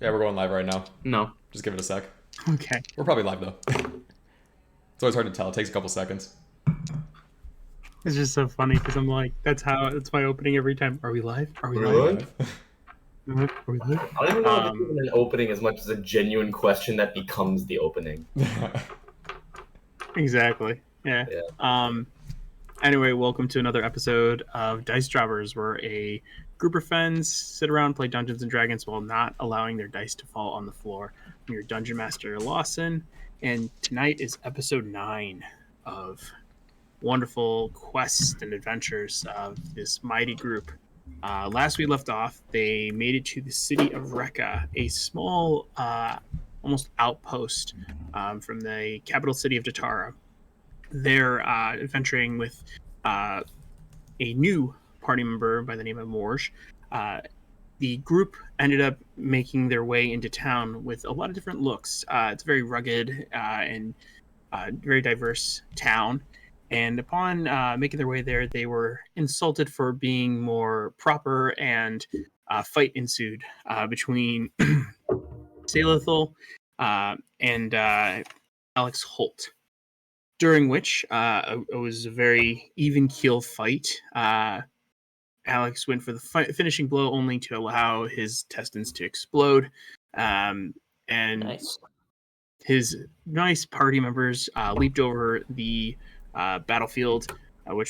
Yeah, we're going live right now. No. Just give it a sec. Okay. We're probably live though. It's always hard to tell. It takes a couple seconds. It's just so funny because I'm like, that's my opening every time. Are we live? Are we We're live? live. Are we live? I don't even know if it's even an opening as much as a genuine question that becomes the opening. Exactly. Yeah. Yeah. Anyway, welcome to another episode of Dice Droppers, where a group of friends sit around and play Dungeons and Dragons while not allowing their dice to fall on the floor. I'm your Dungeon Master Lawson, and tonight is episode 9 of wonderful quests and adventures of this mighty group. Last we left off, they made it to the city of Rekka, a small, almost outpost from the capital city of Datara. They're adventuring with a new party member by the name of Morge. The group ended up making their way into town with a lot of different looks. It's a very rugged and very diverse town. And upon making their way there, they were insulted for being more proper, and a fight ensued between Salithol and Alex Holt, during which it was a very even keel fight. Alex went for the finishing blow, only to allow his intestines to explode. And Nice. his nice party members leaped over the battlefield,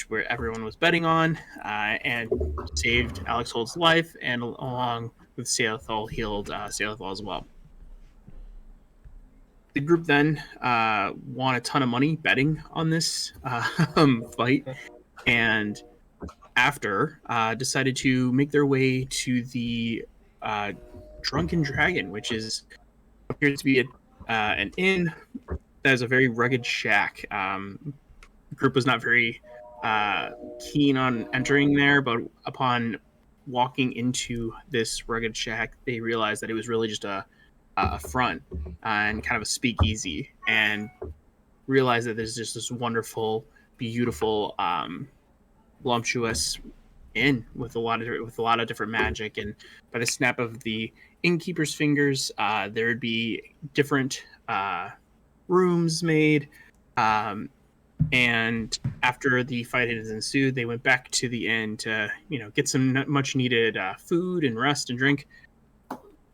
where everyone was betting on, and saved Alex Holt's life, and along with Salithol, healed Salithol as well. The group then won a ton of money betting on this fight, and after decided to make their way to the Drunken Dragon, which appears to be an inn that is a very rugged shack. The group was not very keen on entering there, but upon walking into this rugged shack, they realized that it was really just a front and kind of a speakeasy, and realized that there's just this wonderful, beautiful, voluptuous inn with a lot of different magic, and by the snap of the innkeeper's fingers, there would be different rooms made. And after the fight had ensued, they went back to the inn to get some much needed food and rest and drink,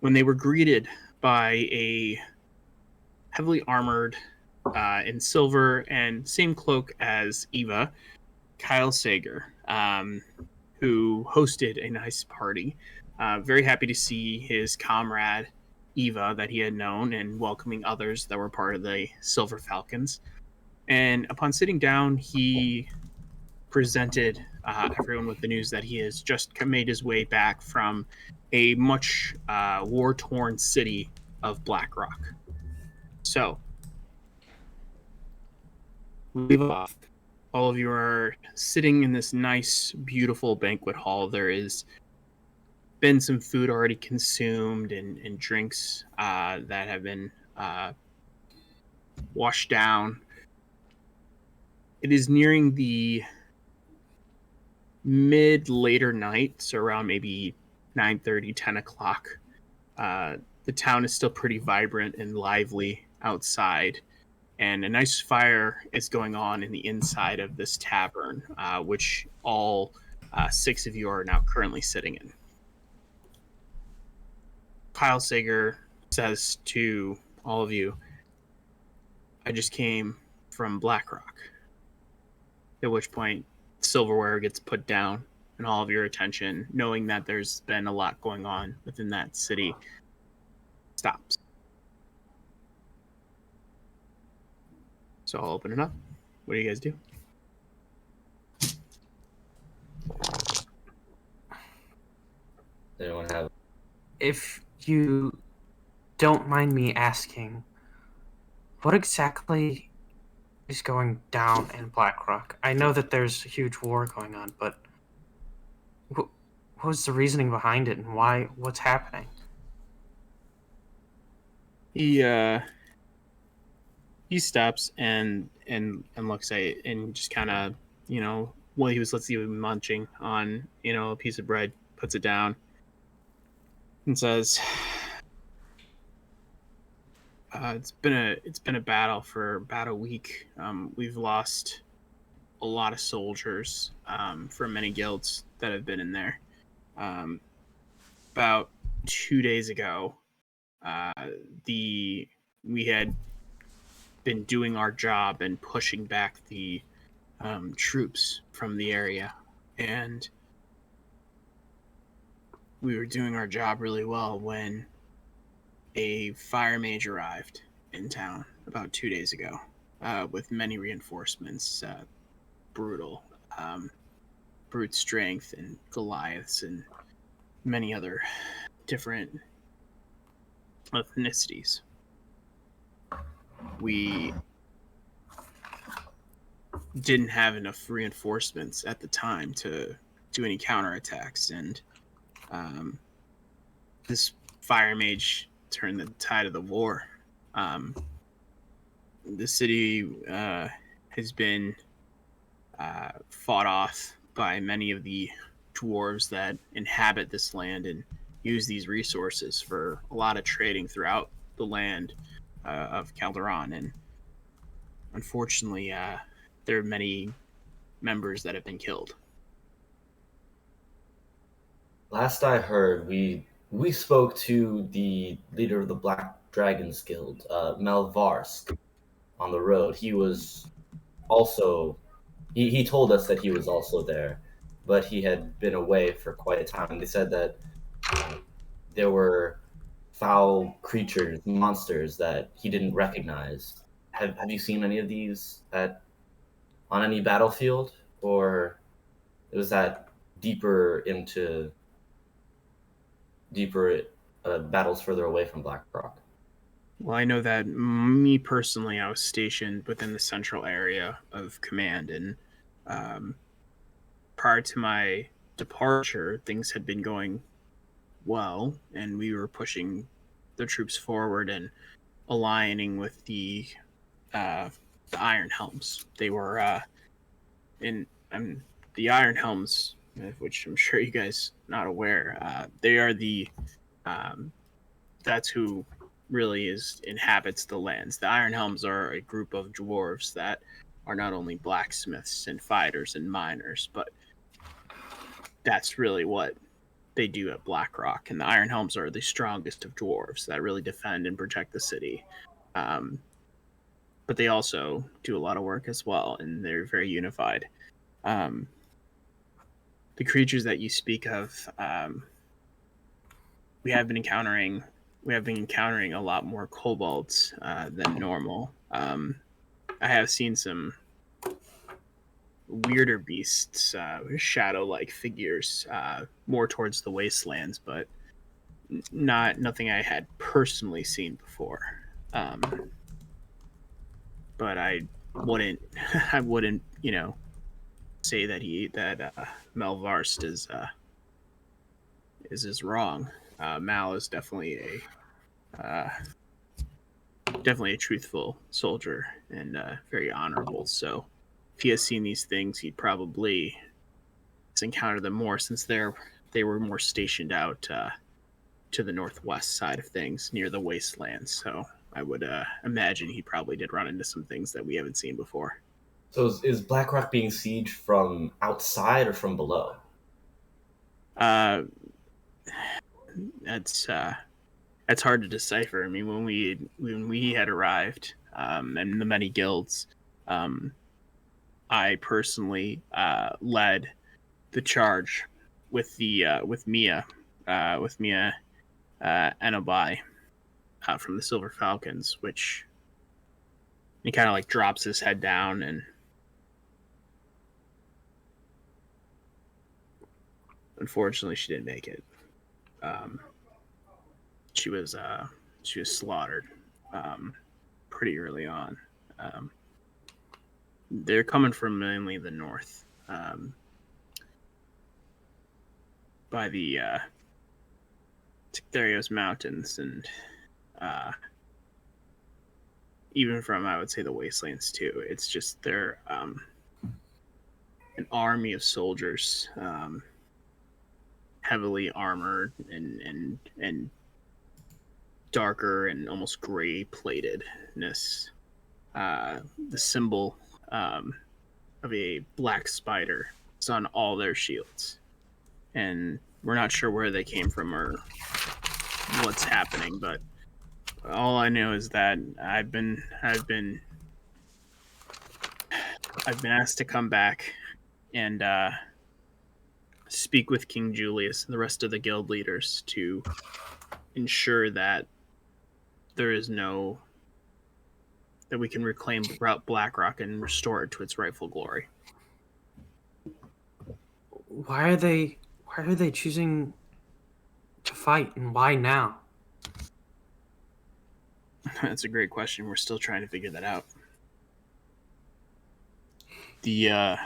when they were greeted by a heavily armored, in silver and same cloak as Eva, Kyle Sager, who hosted a nice party. Very happy to see his comrade Eva that he had known, and welcoming others that were part of the Silver Falcons. And upon sitting down, he presented everyone with the news that he has just made his way back from a much war-torn city of Blackrock. So, leave off. All of you are sitting in this nice, beautiful banquet hall. There has been some food already consumed, and drinks that have been washed down. It is nearing the later night, so around maybe 9:30, 10 o'clock. The town is still pretty vibrant and lively outside, and a nice fire is going on in the inside of this tavern, which all 6 of you are now currently sitting in. Kyle Sager says to all of you, "I just came from Blackrock." At which point, silverware gets put down, and all of your attention, knowing that there's been a lot going on within that city, stops. So I'll open it up. What do you guys do? Anyone have? If you don't mind me asking, what exactly is going down in Blackrock? I know that there's a huge war going on, but what was the reasoning behind it, and what's happening? He stops and looks at it, and just kind of, while let's see, munching on a piece of bread, puts it down and says, It's been a battle for about a week. We've lost a lot of soldiers from many guilds that have been in there. Um, about 2 days ago, uh, the we had been doing our job and pushing back the troops from the area, and we were doing our job really well when a fire mage arrived in town about 2 days ago with many reinforcements, brutal, um, brute strength, and Goliaths, and many other different ethnicities. We didn't have enough reinforcements at the time to do any counterattacks, and this fire mage turned the tide of the war. The city has been fought off by many of the dwarves that inhabit this land and use these resources for a lot of trading throughout the land of Calderon. And unfortunately, there are many members that have been killed. Last I heard, we spoke to the leader of the Black Dragons Guild, Mel Varsk, on the road. He was also he told us that he was also there, but he had been away for quite a time. They said that there were foul creatures, monsters that he didn't recognize. Have you seen any of these on any battlefield, or was that deeper battles further away from Blackrock? Well, I know that me personally, I was stationed within the central area of command, and prior to my departure, things had been going well, and we were pushing the troops forward and aligning with the Iron Helms. They were in the Iron Helms, which I'm sure you guys are not aware. They are that's who really inhabits the lands. The Iron Helms are a group of dwarves that are not only blacksmiths and fighters and miners, but that's really what they do at Blackrock. And the Iron Helms are the strongest of dwarves that really defend and protect the city. But they also do a lot of work as well, and they're very unified. The creatures that you speak of, we have been encountering a lot more kobolds than normal. I have seen some weirder beasts, shadow-like figures, more towards the wastelands, but nothing I had personally seen before. But I wouldn't, say that Mel Varst is wrong. Mal is definitely a truthful soldier and very honorable. So if he has seen these things, he'd probably encountered them more, since they were more stationed out to the northwest side of things near the wastelands. So I would imagine he probably did run into some things that we haven't seen before. So is Blackrock being sieged from outside or from below? That's hard to decipher. I mean, when we had arrived, and the many guilds, I personally led the charge with Mia Enobai from the Silver Falcons, which he kind of like drops his head down, and unfortunately she didn't make it. She was slaughtered pretty early on. They're coming from mainly the north, by the Tictherios Mountains, and even from, I would say, the wastelands too. It's just they're an army of soldiers, heavily armored and darker and almost gray platedness. The symbol of a black spider is on all their shields. And we're not sure where they came from or what's happening, but all I know is that I've been asked to come back and speak with King Julius and the rest of the guild leaders to ensure that there is that we can reclaim Blackrock and restore it to its rightful glory. Why are they choosing to fight, and why now? That's a great question. We're still trying to figure that out. The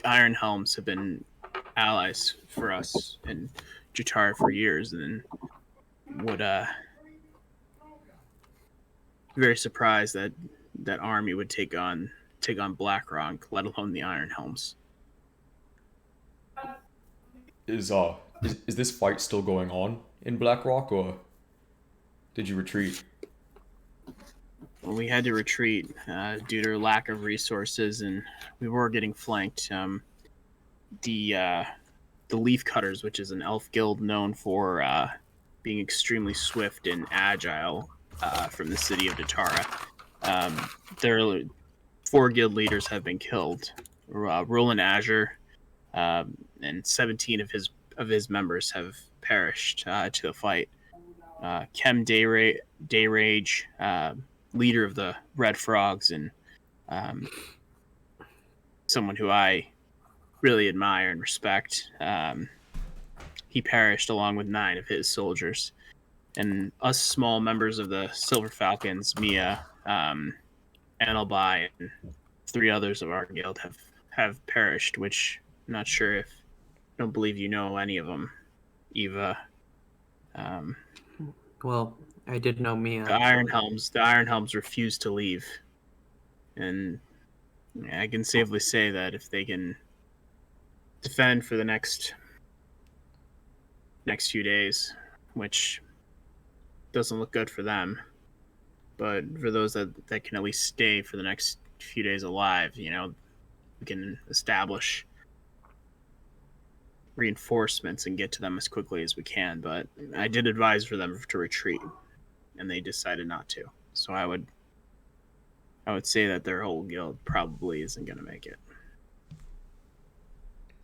Iron Helms have been allies for us in Jutara for years, and would very surprised that that army would take on Blackrock, let alone the Iron Helms. Is this fight still going on in Blackrock, or did you retreat? Well, we had to retreat due to lack of resources, and we were getting flanked. The Leaf Cutters, which is an elf guild known for being extremely swift and agile, from the city of Datara. Their 4 guild leaders have been killed. Roland Azure and 17 of his members have perished to the fight. Kem Dayrage, leader of the Red Frogs, and someone who I really admire and respect. He perished along with 9 of his soldiers. And us small members of the Silver Falcons, Mia, Annalbai, and 3 others of our guild have perished, which I'm not sure if... I don't believe you know any of them, Eva. Well, I did know Mia. The Iron Helms refused to leave. And I can safely say that if they can defend for the next few days, which doesn't look good for them, but for those that can at least stay for the next few days alive, we can establish reinforcements and get to them as quickly as we can. But I did advise for them to retreat, and they decided not to. So I would say that their whole guild probably isn't going to make it.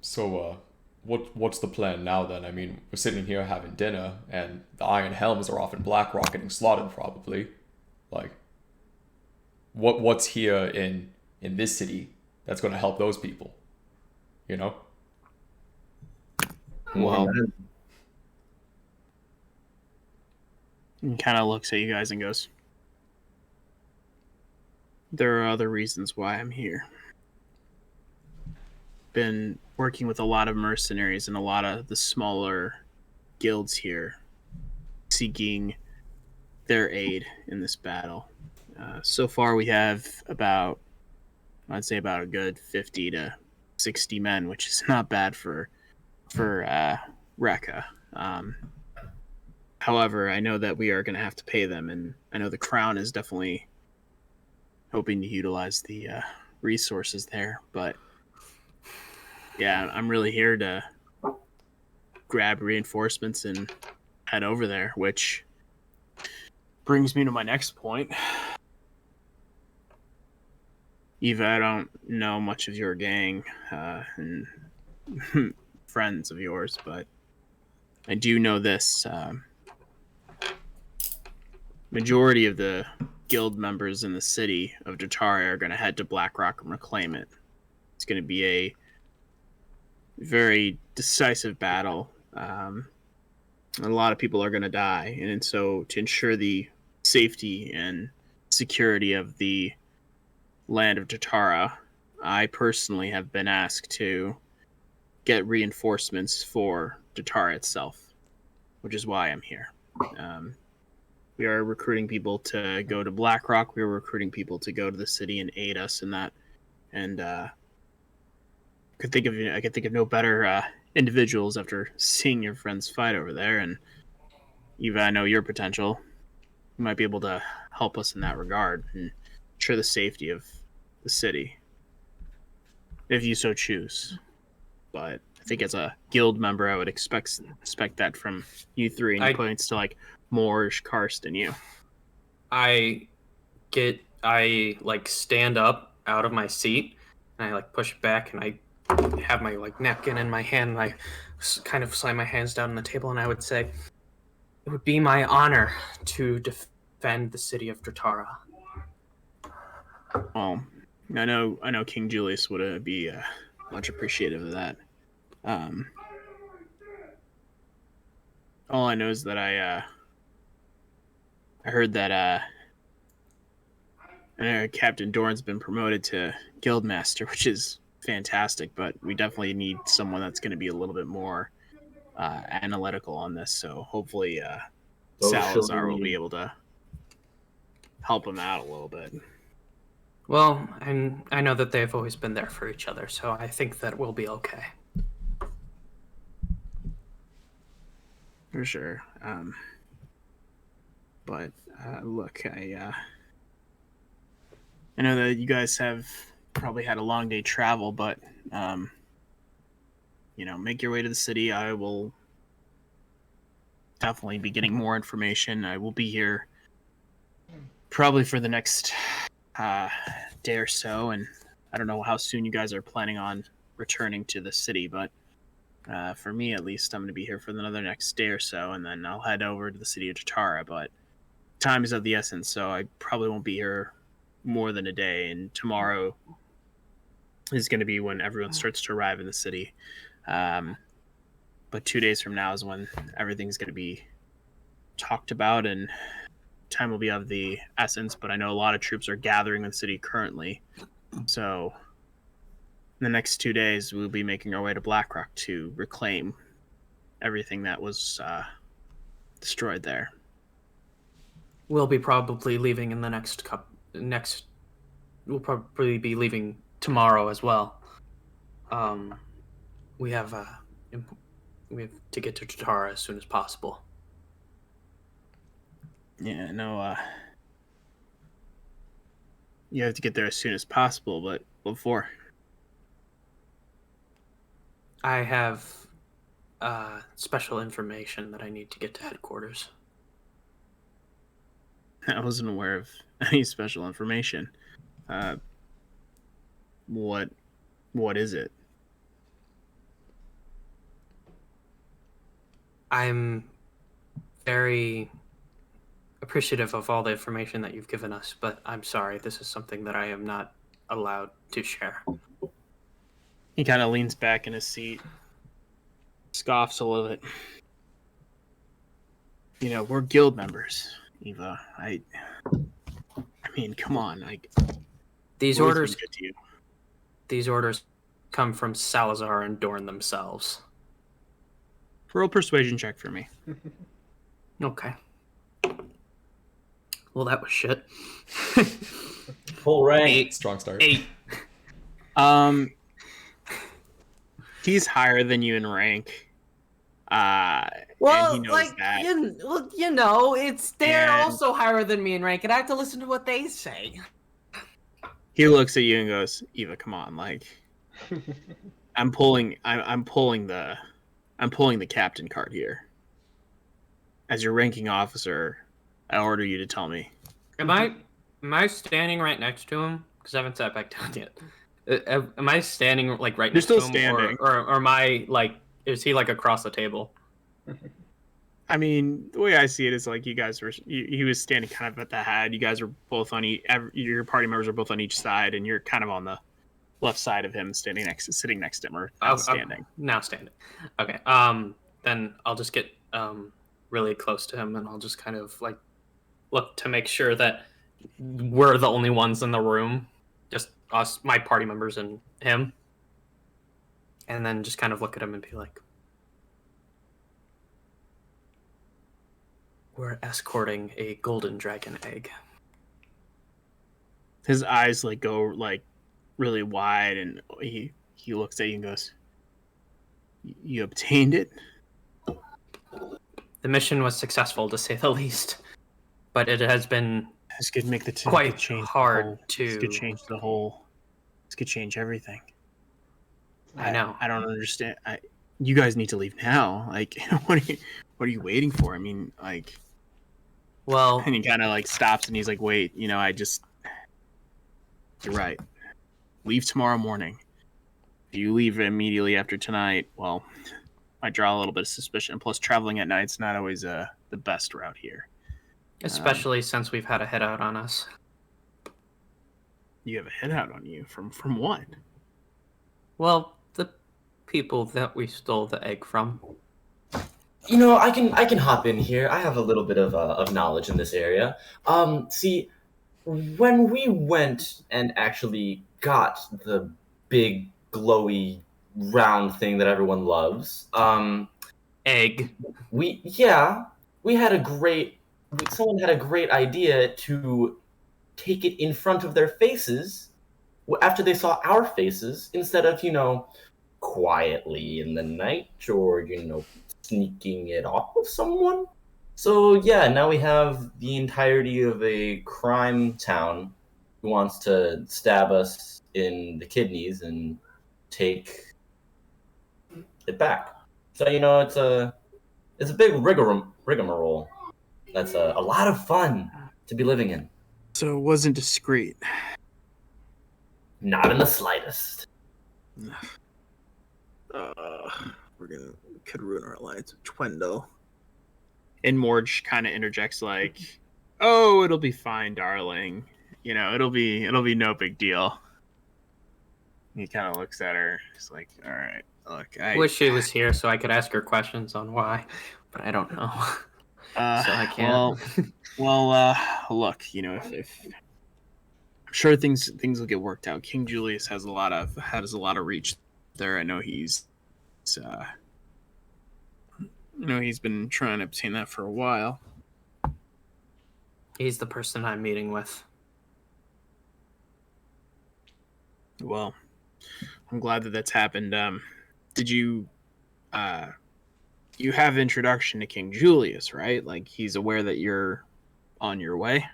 So, what's the plan now then? I mean, we're sitting here having dinner, and the Iron Helms are off in Blackrock getting slaughtered probably. Like, what's here in this city that's going to help those people? Well, he kind of looks at you guys and goes, there are other reasons why I'm here. Been working with a lot of mercenaries and a lot of the smaller guilds here, seeking their aid in this battle. So far we have I'd say about a good 50 to 60 men, which is not bad for Rekka. However, I know that we are going to have to pay them, and I know the Crown is definitely hoping to utilize the resources there. But yeah, I'm really here to grab reinforcements and head over there, which brings me to my next point. Eva, I don't know much of your gang and friends of yours, but I do know this. Majority of the guild members in the city of Datara are going to head to Blackrock and reclaim it. It's going to be a very decisive battle. A lot of people are going to die, and so to ensure the safety and security of the land of Datara, I personally have been asked to get reinforcements for Datara itself, which is why I'm here. We are recruiting people to go to Blackrock. We are recruiting people to go to the city and aid us in that. And I could think of no better individuals after seeing your friends fight over there. And Eva, I know your potential. you might be able to help us in that regard and ensure the safety of the city, if you so choose. But I think as a guild member, I would expect that from you three, and he points to like Morge, Karst, and you. I like stand up out of my seat, and I like push back, and I have my like napkin in my hand, and I kind of slide my hands down on the table, and I would say, it would be my honor to defend the city of Dratara. Well, I know King Julius would be much appreciative of that. All I know is that I heard that I know Captain Dorn's been promoted to Guildmaster, which is fantastic, but we definitely need someone that's going to be a little bit more analytical on this. So hopefully Salazar will be able to help him out a little bit. Well, I know that they've always been there for each other, so I think that we'll be okay. For sure. But look, I know that you guys have probably had a long day travel, but make your way to the city. I will definitely be getting more information. I will be here probably for the next day or so, and I don't know how soon you guys are planning on returning to the city, but for me at least, I'm going to be here for another next day or so, and then I'll head over to the city of Dratara. But time is of the essence, so I probably won't be here more than a day, and tomorrow is going to be when everyone starts to arrive in the city. But 2 days from now is when everything's going to be talked about, and time will be of the essence. But I know a lot of troops are gathering in the city currently, so in the next 2 days we'll be making our way to Blackrock to reclaim everything that was destroyed there. We'll be probably leaving in the we'll probably be leaving tomorrow as well. We have to get to Dratara as soon as possible. Yeah, no, you have to get there as soon as possible, but what for? I have special information that I need to get to headquarters. I wasn't aware of any special information. What is it? I'm very appreciative of all the information that you've given us, but I'm sorry, this is something that I am not allowed to share. He kind of leans back in his seat, scoffs a little bit. We're guild members, Eva. I mean, come on. These orders come from Salazar and Dorn themselves. Roll persuasion check for me. Okay. Well, that was shit. Full rank. 8. Strong start. 8. He's higher than you in rank. And he knows that. They're also higher than me in rank, and I have to listen to what they say. He looks at you and goes, "Eva, come on, I'm pulling the captain card here. As your ranking officer, I order you to tell me." Am I standing right next to him? Because I haven't sat back down yet. Am I standing right You're next still to him? standing. Or am I is he across the table? I mean, the way I see it is you guys were. He was standing kind of at the head. You guys are both on your party members are both on each side, and you're kind of on the left side of him, sitting next to him, or standing. Now standing. Okay. Then I'll just get really close to him, and I'll just kind of look to make sure that we're the only ones in the room, just us, my party members, and him. And then just kind of look at him and be like, "We're escorting a golden dragon egg." His eyes go really wide, and he looks at you and goes, "You obtained it?" The mission was successful, to say the least. but it has been This could make the quite could change hard the whole, to. This could change the whole. This could change everything. I know. I don't understand. You guys need to leave now. Like, what are you waiting for? I mean, like. Well, And he kind of like stops and he's like, "Wait, you're right. Leave tomorrow morning. If you leave immediately after tonight, well, I draw a little bit of suspicion. Plus, traveling at night's not always the best route here. especially since we've had a hit out on us. You have a hit out on you from what? Well, the people that we stole the egg from. You know, I can hop in here. I have a little bit of knowledge in this area. See, when we went and actually got the big glowy round thing that everyone loves, Egg. we had a great someone had a great idea to take it in front of their faces after they saw our faces instead of quietly in the night or sneaking it off of someone. So yeah, now we have the entirety of a crime town who wants to stab us in the kidneys and take it back. So it's a big rigmarole. That's a lot of fun to be living in. So it wasn't discreet. Not in the slightest. Could ruin our alliance with Twendo. And Morge kind of interjects like, "Oh, it'll be fine, darling. It'll be no big deal." He kind of looks at her. He's like, "All right, look, I Wish she was here so I could ask her questions on why, but I don't know. So I can't. Look, if I'm sure things will get worked out. King Julius has a lot of reach there. I know he's been trying to obtain that for a while. He's the person I'm meeting with. Well, I'm glad that that's happened. Did you you have introduction to King Julius, right? Like he's aware that you're on your way?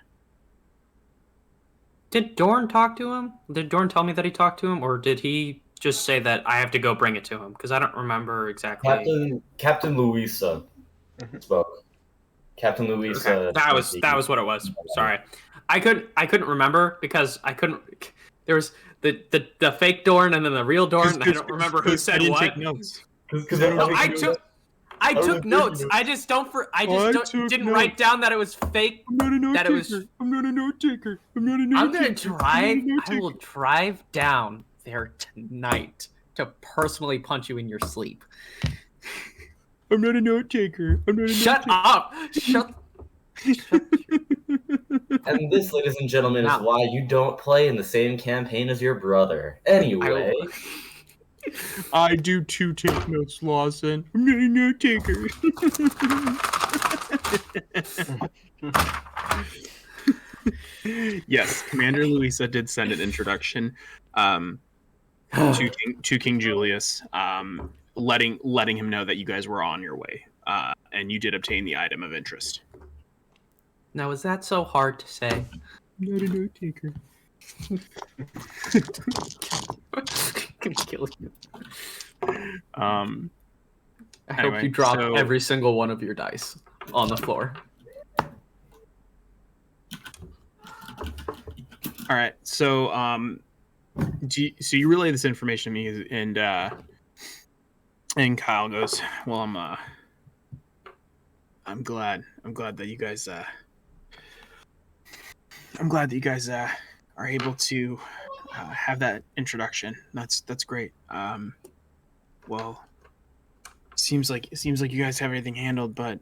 Did Dorn talk to him? Did Dorn tell me that he talked to him, or did he just say that I have to go bring it to him? Because I don't remember exactly. Captain Louisa spoke. Captain Louisa. Okay. That was what it was. Sorry, I couldn't remember because I couldn't. There was the fake Dorn and then the real Dorn. I don't remember who said I didn't what. Take notes. I took notes. I just didn't write down that it was fake. I'm not a note That taker. it was. I'm not a note taker. I'm not a note I'm gonna taker. drive. I will drive down there tonight to personally punch you in your sleep. I'm not a note taker. I'm not a Shut note up! Shut. And this, ladies and gentlemen, is Now- why you don't play in the same campaign as your brother. Anyway, I do too take notes, Lawson. I'm not a note taker. Yes, Commander Louisa did send an introduction to King Julius, letting him know that you guys were on your way, and you did obtain the item of interest. Now, is that so hard to say? I'm not a note taker. Can kill you. I I hope you drop every single one of your dice on the floor. All right, so so you relay this information to me, and Kyle goes, "Well, I'm glad that you guys are able to have that introduction. That's great. Well, seems like you guys have everything handled, but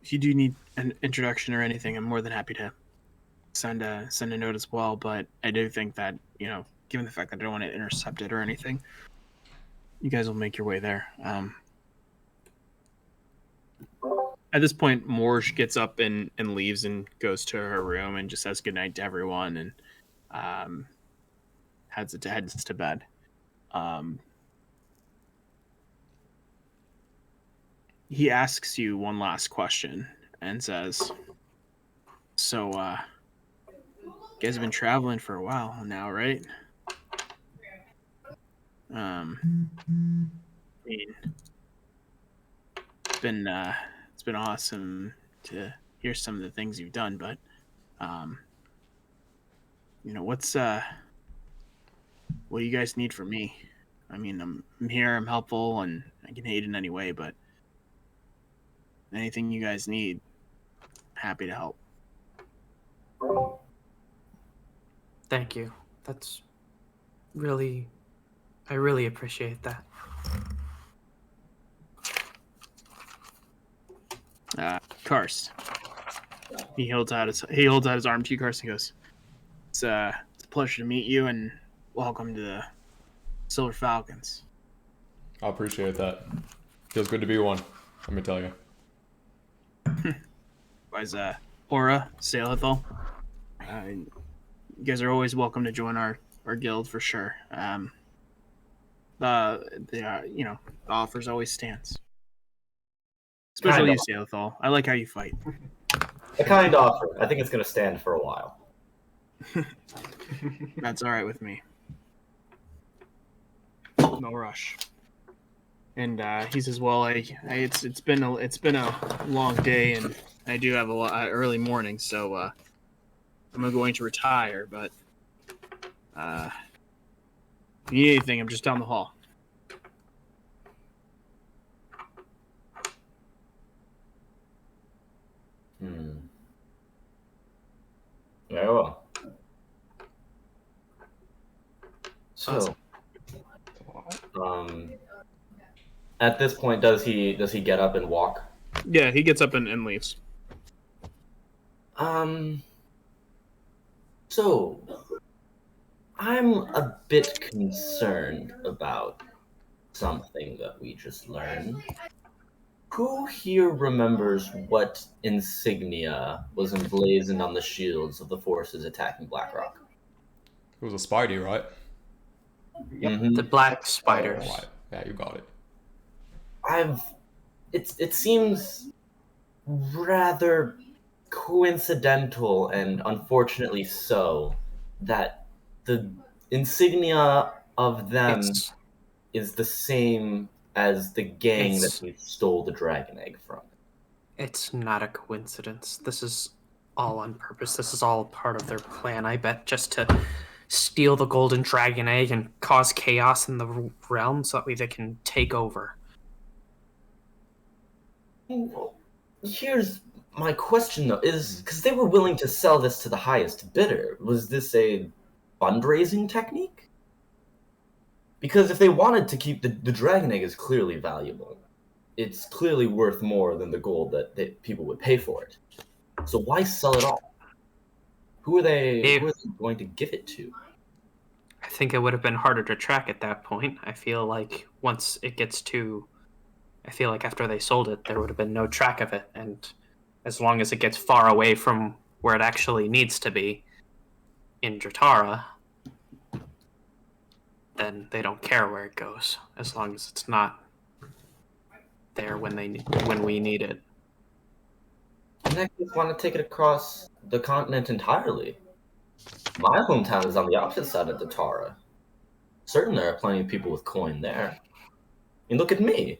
if you do need an introduction or anything, I'm more than happy to send a note as well. But I do think that, given the fact that I don't want to intercept it or anything, you guys will make your way there. At this point, Morge gets up and leaves and goes to her room and just says goodnight to everyone and heads to bed. He asks you one last question and says, So, you guys have been traveling for a while now, right? I mean, it's been awesome to hear some of the things you've done, but what's what do you guys need from me? I mean, I'm here, I'm helpful, and I can aid in any way, but anything you guys need, happy to help. Thank you. I really appreciate that. Karst. He holds out his arm to you, Karst, and goes, it's a pleasure to meet you, and welcome to the Silver Falcons. I appreciate that. Feels good to be one, let me tell you. As Aura, Salethal, you guys are always welcome to join our guild for sure. The offers always stands. Especially you, Salethal. I like how you fight. A kind offer. I think it's going to stand for a while. That's all right with me. No rush. And he says, "Well, it's been a long day, and I do have a early morning, so I'm going to retire. But if you need anything, I'm just down the hall." Very well. So, at this point, does he get up and walk? Yeah, he gets up and leaves. So, I'm a bit concerned about something that we just learned. Who here remembers what insignia was emblazoned on the shields of the forces attacking Blackrock? It was a Spidey, right? Mm-hmm. The black spiders. Right. Yeah, you got it. It seems rather coincidental, and unfortunately so, that the insignia of them is the same as the gang that we stole the dragon egg from. It's not a coincidence. This is all on purpose. This is all part of their plan, I bet, just to steal the golden dragon egg and cause chaos in the realm so that way they can take over. Well, here's my question, though, is because they were willing to sell this to the highest bidder. Was this a fundraising technique? Because if they wanted to keep the dragon egg is clearly valuable. It's clearly worth more than the gold that people would pay for it. So why sell it all? Who are they going to give it to? I think it would have been harder to track at that point. I feel like after they sold it, there would have been no track of it. And as long as it gets far away from where it actually needs to be in Dratara, then they don't care where it goes, as long as it's not there when we need it. And I just want to take it across the continent entirely. My hometown is on the opposite side of Dratara. Certainly there are plenty of people with coin there. And look at me.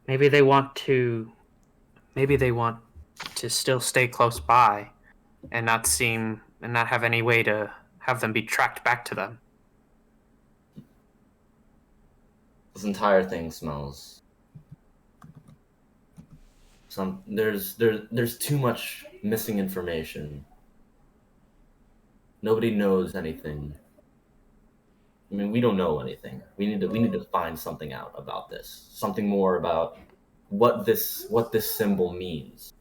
Maybe they want to still stay close by and not have any way to have them be tracked back to them. This entire thing smells. There's too much missing information. Nobody knows anything. I mean, we don't know anything. We need to find something out about this. Something more about what this symbol means.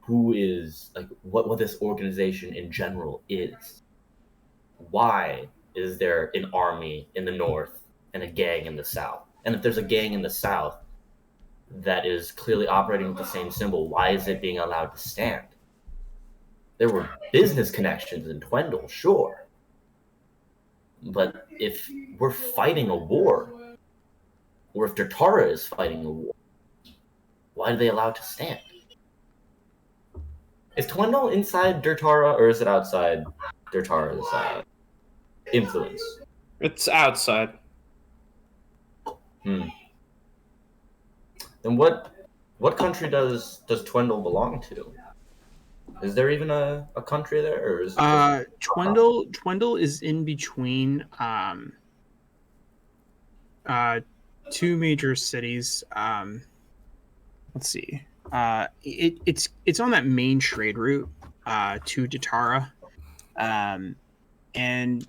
Who is, like, what this organization in general is. Why is there an army in the north and a gang in the south? And if there's a gang in the south that is clearly operating with the same symbol, why is it being allowed to stand? There were business connections in Twendel, sure. But if we're fighting a war, or if Dratara is fighting a war, why do they allow it to stand? Is Twendel inside Durtara, or is it outside Durtara's influence? It's outside. Then what country does Twendel belong to? Is there even a country there, or is it Twendel is in between two major cities. Let's see. It's on that main trade route to Datara, and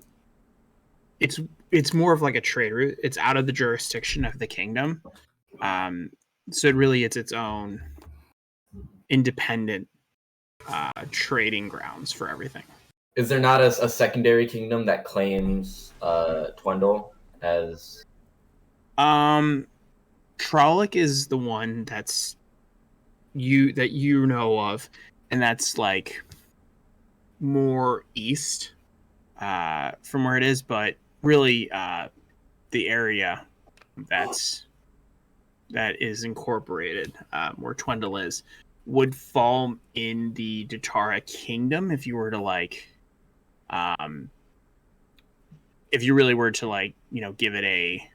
it's more of like a trade route. It's out of the jurisdiction of the kingdom, so it's its own independent trading grounds for everything. Is there not a secondary kingdom that claims Twendel as? Trolloc is the one that you know of, and that's like more east from where it is, but really the area that is incorporated where Twendel is would fall in the Datara kingdom if you were to if you really were to give it a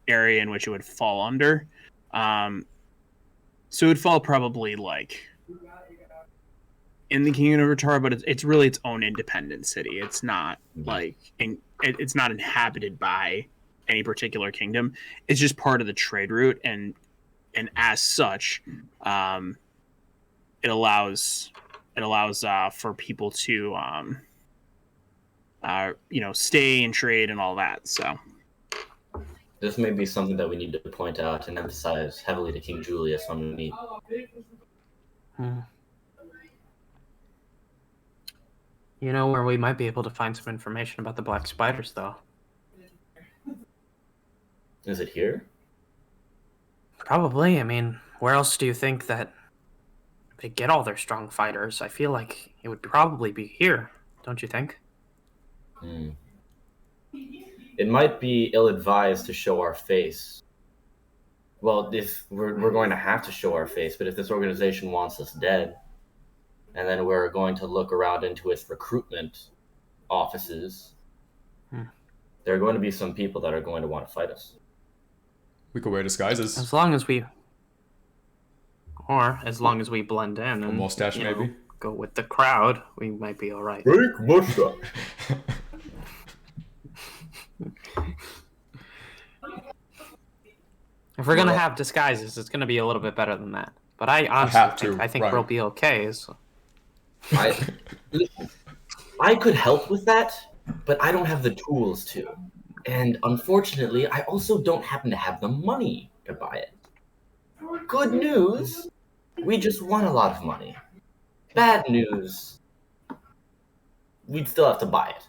area in which it would fall under. So it would fall probably in the Kingdom of Datara, but it's really its own independent city. It's not it's not inhabited by any particular kingdom. It's just part of the trade route, and as such, it allows for people to stay and trade and all that. So this may be something that we need to point out and emphasize heavily to King Julius when we meet. You know where we might be able to find some information about the black spiders, though? Is it here? Probably. I mean, where else do you think that they get all their strong fighters? I feel like it would probably be here, don't you think? It might be ill-advised to show our face. Well, if we're going to have to show our face, but if this organization wants us dead, and then we're going to look around into its recruitment offices, there are going to be some people that are going to want to fight us. We could wear disguises. As long as we blend in and mustache, maybe go with the crowd, we might be all right. Fake mustache. If we're gonna have disguises, it's gonna be a little bit better than that. But I honestly think we'll be okay. So. I could help with that, but I don't have the tools to. And unfortunately, I also don't happen to have the money to buy it. Good news, we just won a lot of money. Bad news, we'd still have to buy it.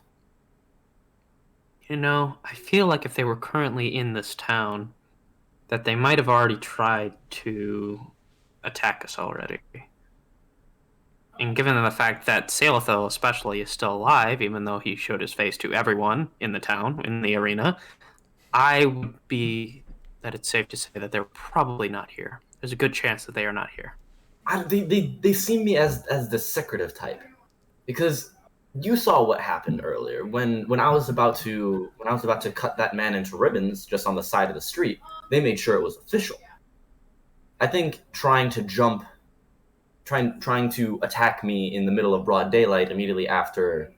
I feel like if they were currently in this town, that they might have already tried to attack us already. And given the fact that Saelathil especially is still alive, even though he showed his face to everyone in the town, in the arena, I would be that it's safe to say that they're probably not here. There's a good chance that they are not here. They see me as the secretive type, because you saw what happened earlier when I was about to cut that man into ribbons just on the side of the street. They made sure it was official. I think trying to attack me in the middle of broad daylight immediately after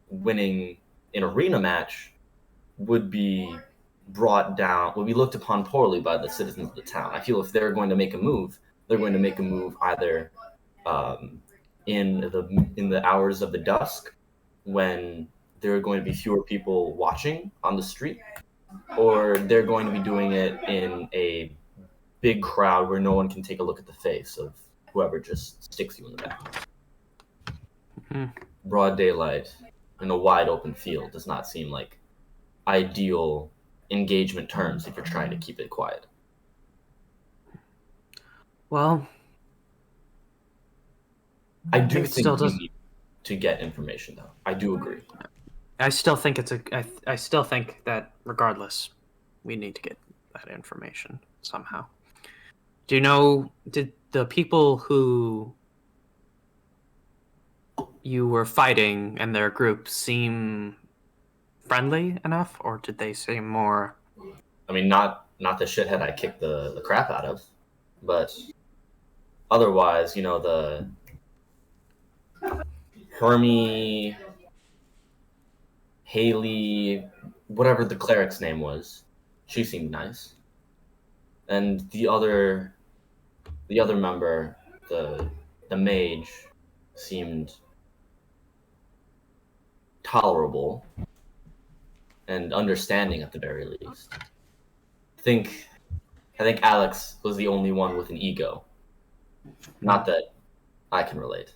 winning an arena match would be looked upon poorly by the citizens of the town. I feel if they're going to make a move, they're going to make a move either in the hours of the dusk when there are going to be fewer people watching on the street, or they're going to be doing it in a big crowd where no one can take a look at the face of whoever just sticks you in the back. Broad daylight in a wide open field does not seem like ideal engagement terms if you're trying to keep it quiet. Well, I do think we need to get information, though. I do agree. I still think I still think that regardless, we need to get that information somehow. Do you know, did the people who you were fighting and their group seem friendly enough, or did they seem more... I mean, not the shithead I kicked the crap out of, but otherwise, you know, the Hermie, Haley, whatever the cleric's name was, she seemed nice, and the other member, the mage, seemed tolerable and understanding at the very least. I think Alex was the only one with an ego. Not that I can relate.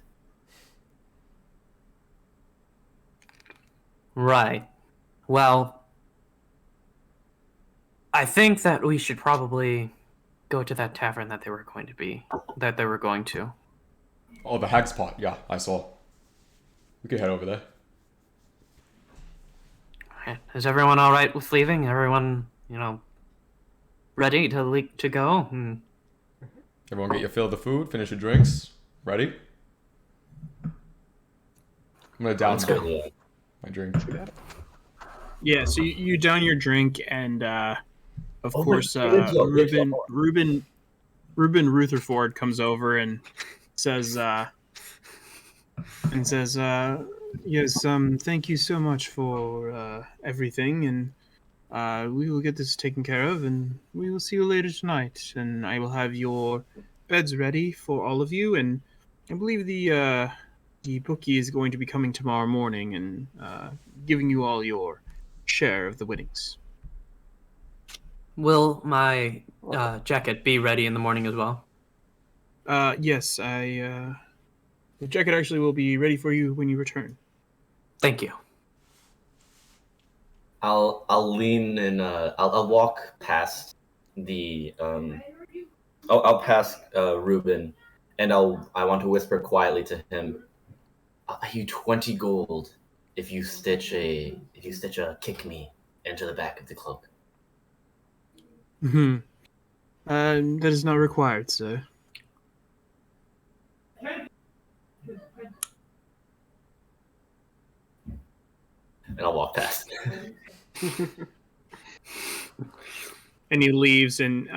Right. Well, I think that we should probably go to that tavern that they were going to. Oh, the Hag's Pot. Yeah, I saw. We could head over there. Alright. Is everyone all right with leaving? Everyone, ready to go? Everyone get your fill of the food, finish your drinks. Ready? I'm gonna down Let's go. Yeah. my drink. Yeah, so you down your drink, and of Oh, course, wait, Ruben Rutherford comes over and says, yes, thank you so much for everything, and we will get this taken care of, and we will see you later tonight, and I will have your beds ready for all of you, and I believe the bookie is going to be coming tomorrow morning and giving you all your share of the winnings. Will my jacket be ready in the morning as well? Yes, the jacket actually will be ready for you when you return. Thank you. I'll lean and I'll walk past the I'll pass Ruben, and I want to whisper quietly to him. I'll pay you 20 gold if you stitch a kick me into the back of the cloak. Mm-hmm. That is not required, sir. And I'll walk past. And he leaves, and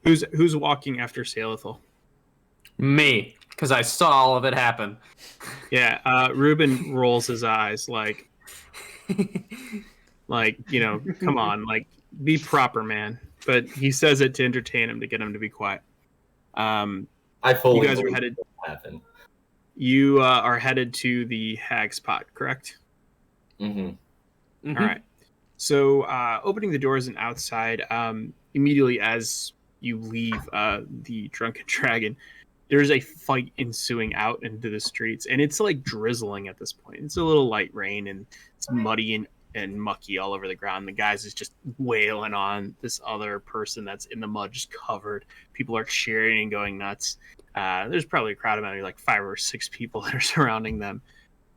who's walking after Salithal? Me, because I saw all of it happen. Yeah, Ruben rolls his eyes like, come on, like, be proper, man. But he says it to entertain him, to get him to be quiet. I fully You guys are believe headed. it will happen. You are headed to the Hag's Pot, correct? Mm-hmm. All right. So, opening the doors and outside, immediately as you leave the Drunken Dragon, there's a fight ensuing out into the streets, and it's like drizzling at this point. It's a little light rain, and it's muddy and mucky all over the ground. The guys is just wailing on this other person that's in the mud, just covered. People are cheering and going nuts. There's probably a crowd of maybe like 5 or 6 people that are surrounding them.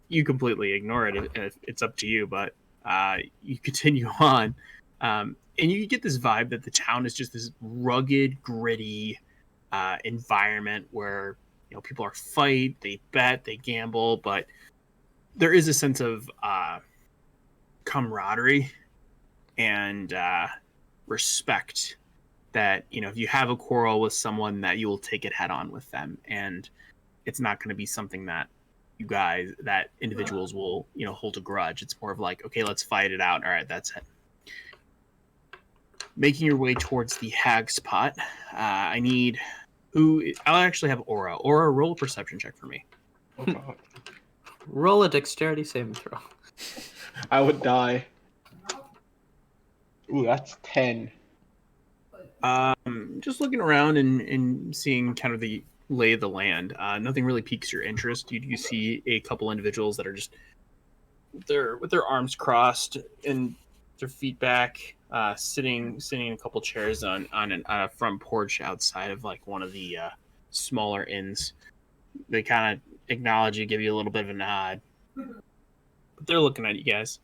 You completely ignore it if it's up to you, but you continue on, and you get this vibe that the town is just this rugged, gritty environment where people are fight, they bet, they gamble, but there is a sense of camaraderie and respect that if you have a quarrel with someone, that you will take it head on with them, and it's not going to be something that individuals will hold a grudge. It's more of like, okay, let's fight it out. All right, that's it. Making your way towards the Hag's Pot, I'll actually have Aura. Aura, roll a perception check for me. Oh, God. Roll a dexterity saving throw. I would die. Ooh, that's 10. Just looking around and seeing kind of the lay of the land. Nothing really piques your interest. You see a couple individuals that are just with their arms crossed and their feet back, sitting in a couple chairs on a front porch outside of like one of the smaller inns. They kind of acknowledge you, give you a little bit of a nod, but they're looking at you guys.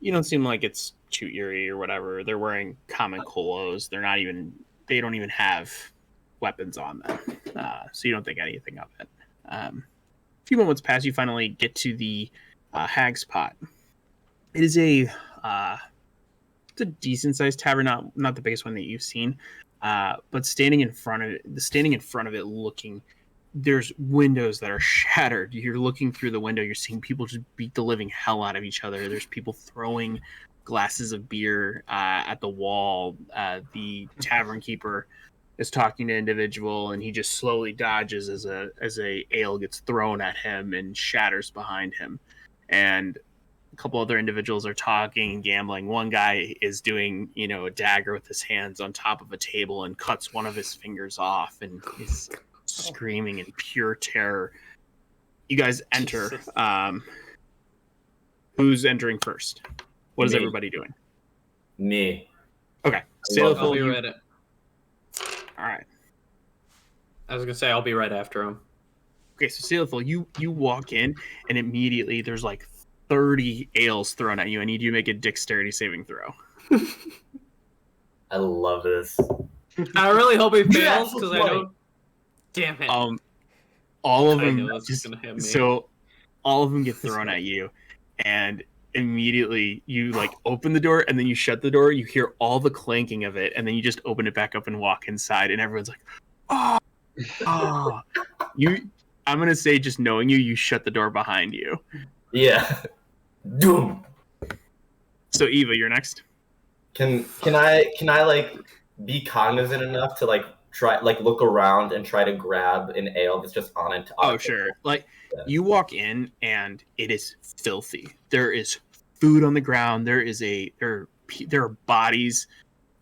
You don't seem like it's too eerie or whatever. They're wearing common colos. They're not even they don't even have weapons on them, so you don't think anything of it. A few moments pass, you finally get to the Hag's Pot. It is it's a decent sized tavern, not the biggest one that you've seen, but standing in front of it, looking, there's windows that are shattered. You're looking through the window, you're seeing people just beat the living hell out of each other. There's people throwing glasses of beer at the wall. The tavern keeper is talking to an individual, and he just slowly dodges as a ale gets thrown at him and shatters behind him. And a couple other individuals are talking and gambling. One guy is doing, a dagger with his hands on top of a table and cuts one of his fingers off and is screaming in pure terror. You guys enter. Who's entering first? What is Me. everybody doing? Me. Okay. I'll be right. All right. I was gonna say I'll be right after him. Okay, so Salithil, you walk in, and immediately there's like 30 ales thrown at you. I need you to make a dexterity saving throw. I love this. I really hope he fails Yes, because I funny. don't. Damn it! All of I them know it's just gonna hit me. so all of them get thrown at you, and immediately you like open the door and then you shut the door. You hear all the clanking of it, and then you just open it back up and walk inside, and everyone's like, "Oh, oh!" I'm gonna say, just knowing you shut the door behind you. Yeah. Doom. So Eva, you're next. Can I like be cognizant enough to like try like look around and try to grab an ale that's just on it? Oh, sure. Like, Yeah. you walk in and it is filthy. There is food on the ground. There are bodies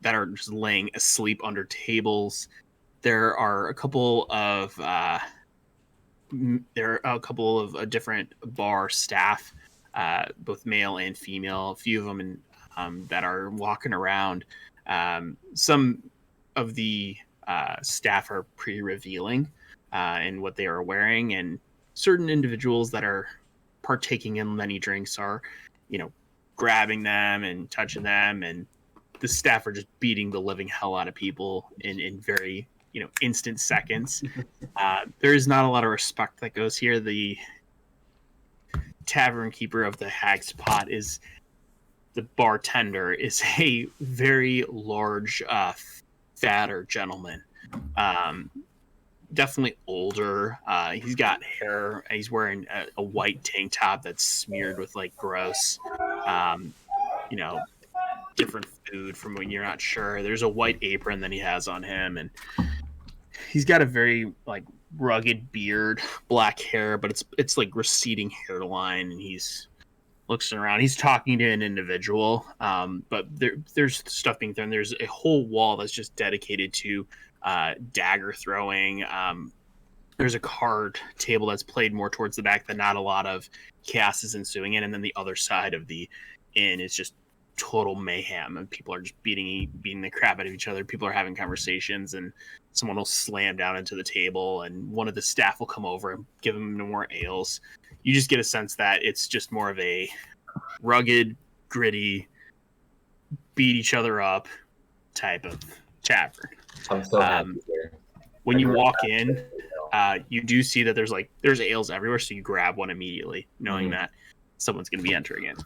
that are just laying asleep under tables. There are a couple of different bar staff, both male and female. A few of them that are walking around. Some of the staff are pretty revealing in what they are wearing, and certain individuals that are partaking in many drinks are, grabbing them and touching them, and the staff are just beating the living hell out of people in very, instant seconds. There is not a lot of respect that goes here. The tavern keeper of the Hag's Pot the bartender is a very large, fatter gentleman. Definitely older. He's got hair. He's wearing a white tank top that's smeared with like gross, different food from when you're not sure. There's a white apron that he has on him, and he's got a very like rugged beard, black hair, but it's like receding hairline, and he's looks around. He's talking to an individual, but there's stuff being thrown. There's a whole wall that's just dedicated to dagger throwing. There's a card table that's played more towards the back that not a lot of chaos is ensuing in, and then the other side of the inn is just total mayhem, and people are just beating the crap out of each other. People are having conversations, and someone will slam down into the table, and one of the staff will come over and give them more ales. You just get a sense that it's just more of a rugged, gritty, beat each other up type of tavern. I'm so happy here. When you walk in, you do see that there's ales everywhere, so you grab one immediately, knowing that someone's going to be entering in.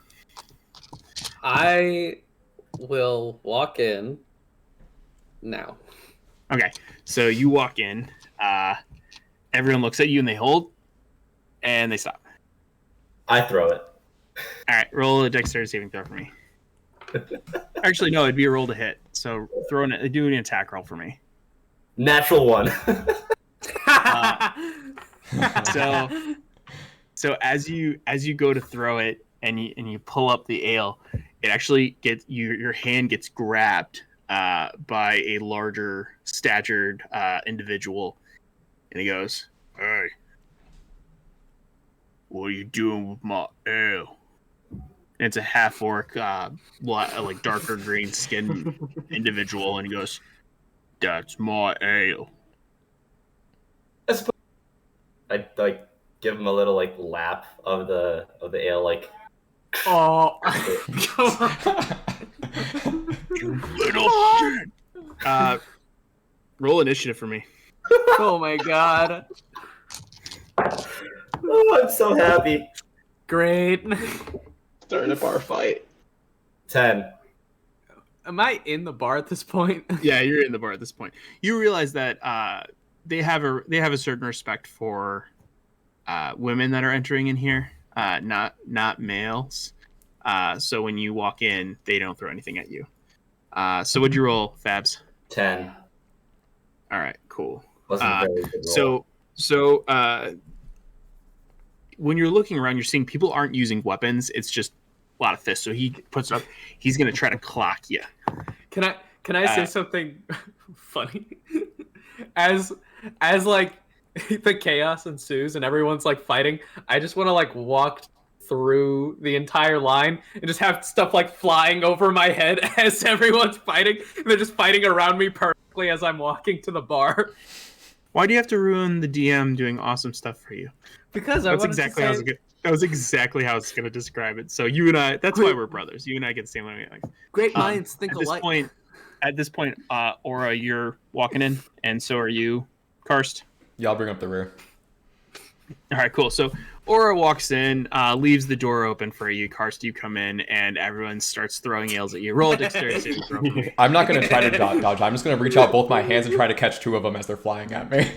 I will walk in now. Okay, so you walk in. Everyone looks at you and they hold, and they stop. I throw it. All right, roll a dexterity saving throw for me. Actually, no, it'd be a roll to hit. So do an attack roll for me. Natural one. So as you go to throw it and you pull up the ale, it actually gets your hand gets grabbed by a larger statured individual, and he goes, "Hey, what are you doing with my ale?" And it's a half orc, like darker green skinned individual, and he goes, "That's my ale." I like give him a little like lap of the ale, like. Oh, You little shit. Roll initiative for me. Oh my god. Oh, I'm so happy. Great. Starting a bar fight. 10. Am I in the bar at this point? Yeah, you're in the bar at this point. You realize that they have a certain respect for women that are entering in here, not males. So when you walk in, they don't throw anything at you. So what'd you roll, Fabs? 10. All right, cool. Wasn't a very good roll. So when you're looking around, you're seeing people aren't using weapons. It's just a lot of fists. So he puts it up. He's gonna try to clock you. Can I say something funny? As like the chaos ensues and everyone's like fighting, I just want to like walk through the entire line and just have stuff like flying over my head as everyone's fighting. They're just fighting around me perfectly as I'm walking to the bar. Why do you have to ruin the DM doing awesome stuff for you? Because That was exactly how I was going to describe it. So you and I, that's why we're brothers. You and I get the same way. Like, great minds think alike. At this point, Aura, you're walking in, and so are you, Karst. Yeah, I'll bring up the rear. All right, cool. So Aura walks in, leaves the door open for you. Karst, you come in, and everyone starts throwing ales at you. Roll a dexterity saving throw. I'm not going to try to dodge. I'm just going to reach out both my hands and try to catch two of them as they're flying at me.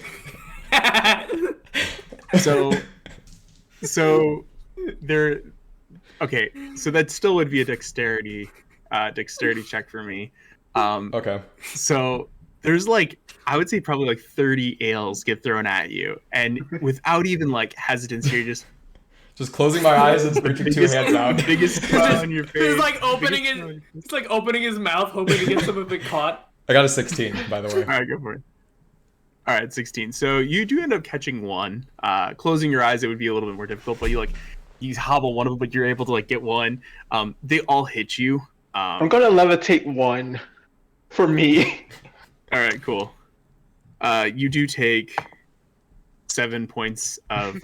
So there. Okay, so that still would be a dexterity check for me. Okay. So there's like, I would say probably like 30 ales get thrown at you, and without even like hesitancy, you're just closing my eyes and reaching two hands out. Biggest smile on your face. He's like opening his mouth, hoping to get some of it caught. I got a 16, by the way. All right, go for it. All right, 16. So you do end up catching one. Closing your eyes, it would be a little bit more difficult, but you hobble one of them, but you're able to like get one. They all hit you. I'm gonna levitate one for me. All right, cool. You do take 7 points of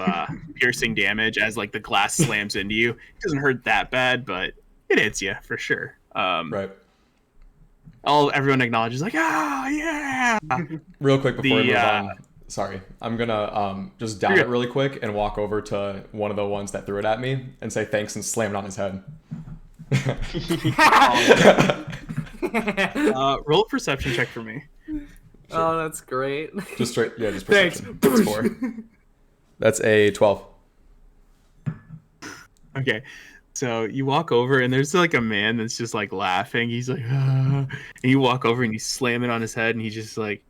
piercing damage as like the glass slams into you. It doesn't hurt that bad, but it hits you for sure. Right. Everyone acknowledges like, yeah. Real quick before we move on. Sorry, I'm gonna just down it really quick and walk over to one of the ones that threw it at me and say thanks and slam it on his head. Roll a perception check for me. Sure. Oh, that's great. Just perception. Thanks. That's 4. That's a 12. Okay, so you walk over and there's like a man that's just like laughing. He's like, and you walk over and you slam it on his head and he just like,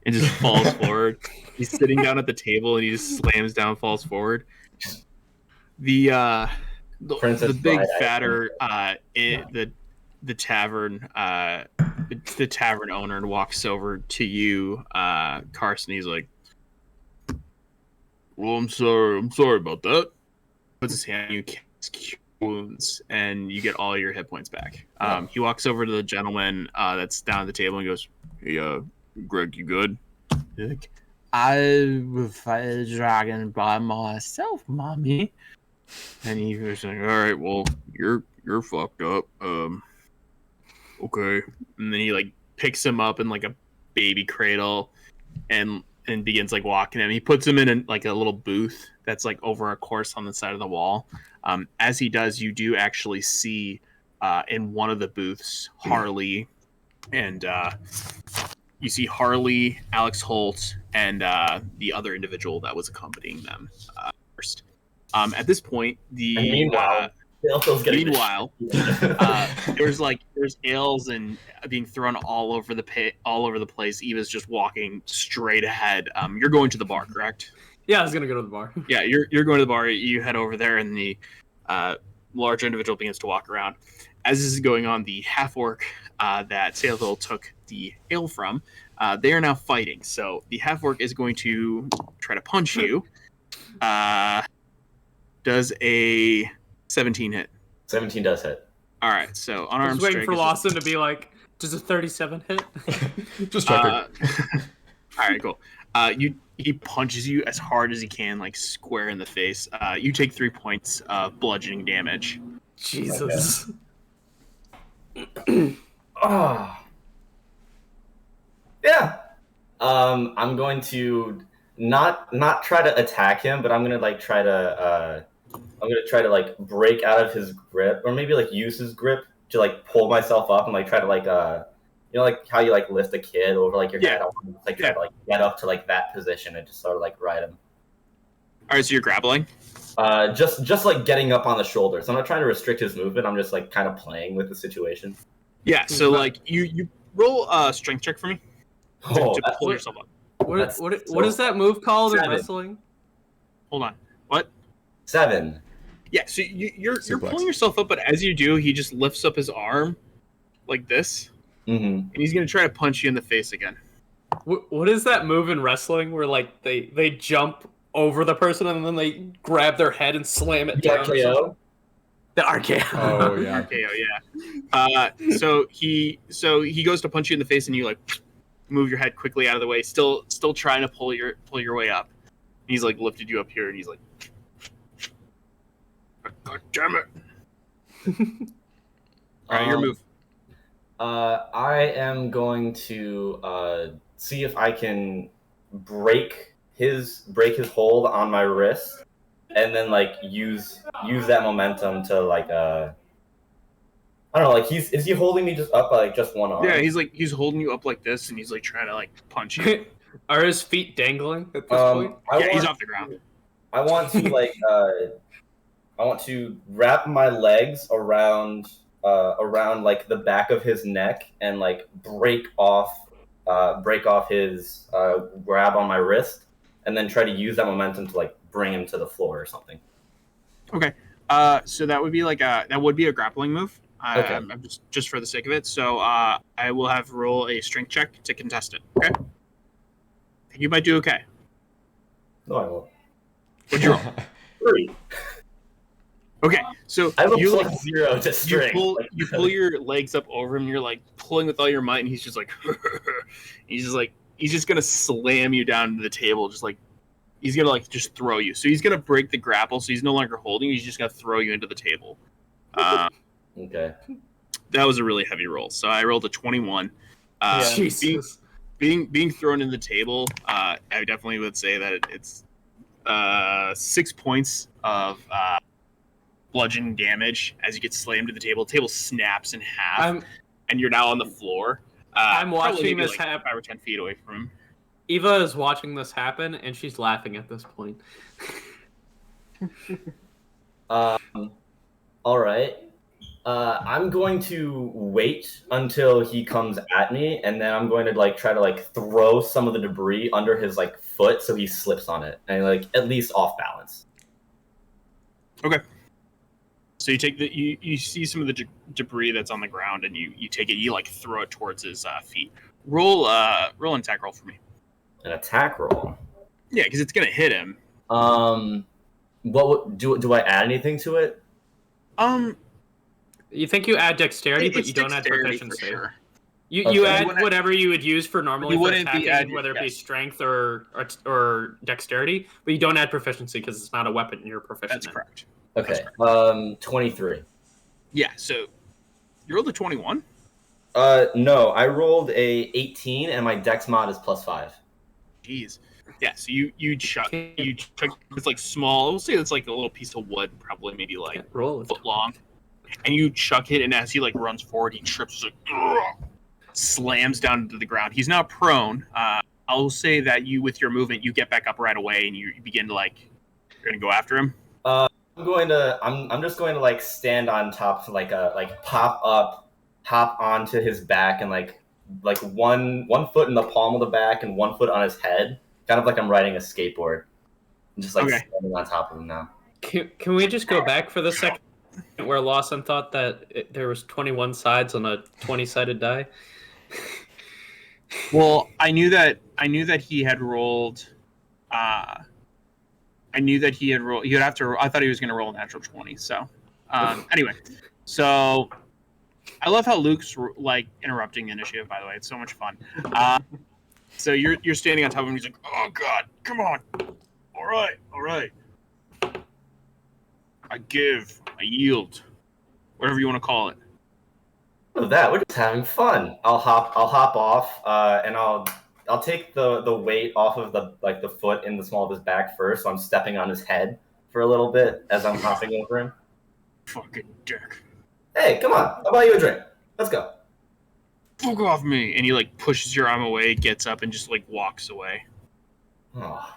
and just falls forward. He's sitting down at the table and he just slams down, falls forward. The big fatter the tavern the tavern owner walks over to you, Carson. He's like, well, I'm sorry about that. Puts his hand on you, cast wounds, and you get all your hit points back. He walks over to the gentleman that's down at the table and goes, hey, Greg, you good? He's like, I will fight a dragon by myself, mommy. And he was like, all right, well, you're fucked up. Okay. And then he like picks him up in like a baby cradle and begins like walking him. He puts him in like a little booth that's like over a course on the side of the wall. As he does, you do actually see in one of the booths Harley, and you see Harley, Alex Holt, and the other individual that was accompanying them first. At this point, meanwhile, there's ales and being thrown all over the place. Eva's just walking straight ahead. You're going to the bar, correct? Yeah, I was gonna go to the bar. Yeah, you're going to the bar. You head over there, and the larger individual begins to walk around. As this is going on, the half-orc that Sailville took the ale from, they are now fighting. So the half-orc is going to try to punch you. Does a 17 hit? 17 does hit. All right, so I unarmed was waiting strike. for Lawson to be like, does a 37 hit? Just checking. All right, cool. He punches you as hard as he can, like square in the face. You take 3 points of bludgeoning damage. Jesus. Oh. Yeah. I'm going to not try to attack him, but I'm gonna like try to like break out of his grip, or maybe like use his grip to like pull myself up and like try to like like how you like lift a kid over like your head. I want to just, like try to like get up to like that position and just sort of like ride him. All right, so you're grappling. Just like getting up on the shoulder. So I'm not trying to restrict his movement. I'm just like kind of playing with the situation. Yeah. So like you roll a strength check for me to pull yourself up. What is that move called in 7. wrestling? Hold on. What? 7. Yeah. So you're Suplex. pulling yourself up, but as you do, he just lifts up his arm like this, Mm-hmm. and he's gonna try to punch you in the face again. What is that move in wrestling where like they jump over the person and then they grab their head and slam it down? RKO? The RKO. Oh yeah. RKO, yeah. So he goes to punch you in the face, and you like move your head quickly out of the way, still trying to pull your way up. And he's like lifted you up here, and he's like, God damn it! All right, your move. I am going to see if I can break his hold on my wrist, and then like use that momentum to like I don't know, like is he holding me just up by like just one arm? Yeah, he's holding you up like this, and he's like trying to like punch you. Are his feet dangling at this point? He's off the ground. I want to like I want to wrap my legs around like the back of his neck and like break off his grab on my wrist, and then try to use that momentum to like bring him to the floor or something. Okay. So that would be like a grappling move. Okay. I'm just for the sake of it. So I will have roll a strength check to contest it. Okay. I think you might do okay. No, I won't. What'd you roll? 3. Okay. So I have a you plus like, 0 to you strength. pull your legs up over him. You're like pulling with all your might, and he's just like he's just gonna slam you down to the table, just like he's gonna like just throw you. So he's gonna break the grapple, so he's no longer holding you. He's just gonna throw you into the table. Okay. That was a really heavy roll. So I rolled a 21. Jesus. Being thrown in the table, I definitely would say that it's 6 points of bludgeoning damage as you get slammed to the table. The table snaps in half, and you're now on the floor. I'm watching probably maybe, this like, happen. 5 or 10 feet away from him. Eva is watching this happen, and she's laughing at this point. All right. I'm going to wait until he comes at me, and then I'm going to like try to like throw some of the debris under his like foot so he slips on it and like at least off balance. Okay. So you take you see some of the debris that's on the ground, and you take it, you like throw it towards his feet. Roll an attack roll for me. An attack roll. Yeah, because it's gonna hit him. What do I add anything to it? You think you add dexterity, but It's you don't add dexterity for proficiency. sure. You Okay. add whatever you would use for normally You for wouldn't be attacking, add- whether it be yes. strength or dexterity, but you don't add proficiency because it's not a weapon you're proficient That's in. correct. Okay. 23. Yeah. So you rolled a 21. No, I rolled a 18, and my dex mod is +5. Jeez. Yeah. So you chuck it's like small. We'll say it's like a little piece of wood, probably maybe like Yeah, roll a it. foot long, and you chuck it, and as he like runs forward, he trips, like slams down into the ground. He's now prone. I'll say that you, with your movement, you get back up right away, and you begin to like you're gonna go after him. I'm just going to like stand on top, like pop up, hop onto his back, and like one foot in the palm of the back and 1 foot on his head, kind of like I'm riding a skateboard. I'm just like Okay. standing on top of him now. Can we just go back for the second where Lawson thought that there was 21 sides on a 20-sided die? Well, I knew that he had rolled. I knew that he had rolled. He would have to. I thought he was going to roll a natural 20. So, anyway, so I love how Luke's like interrupting the initiative. By the way, it's so much fun. So you're standing on top of him. He's like, "Oh God, come on! All right. I yield, whatever you want to call it." Look at that, we're just having fun. I'll hop off, and I'll take the weight off of the foot in the small of his back first, so I'm stepping on his head for a little bit as I'm hopping over him. Fucking dick. Hey, come on, I'll buy you a drink. Let's go. Fuck off me. And he like pushes your arm away, gets up, and just like walks away. Oh.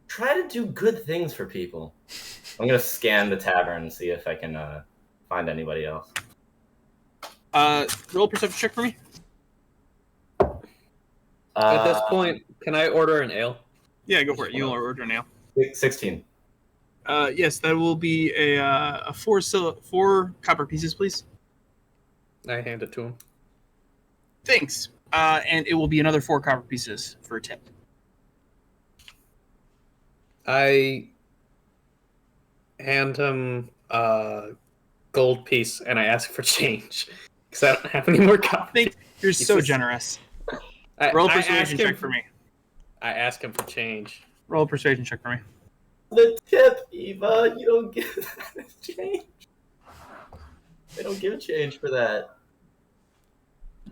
Try to do good things for people. I'm gonna scan the tavern and see if I can find anybody else. Roll a perception check for me. At this point, can I order an ale? Yeah, go for it. You'll order an ale. 16. Yes, that will be a four copper pieces, please. I hand it to him. Thanks. And it will be another 4 copper pieces for a tip. I hand him a gold piece and I ask for change because I don't have any more coffee. You're so generous. Roll a persuasion check for me. I ask him for change. Roll a persuasion check for me. The tip, Eva. You don't give that change. They don't give change for that.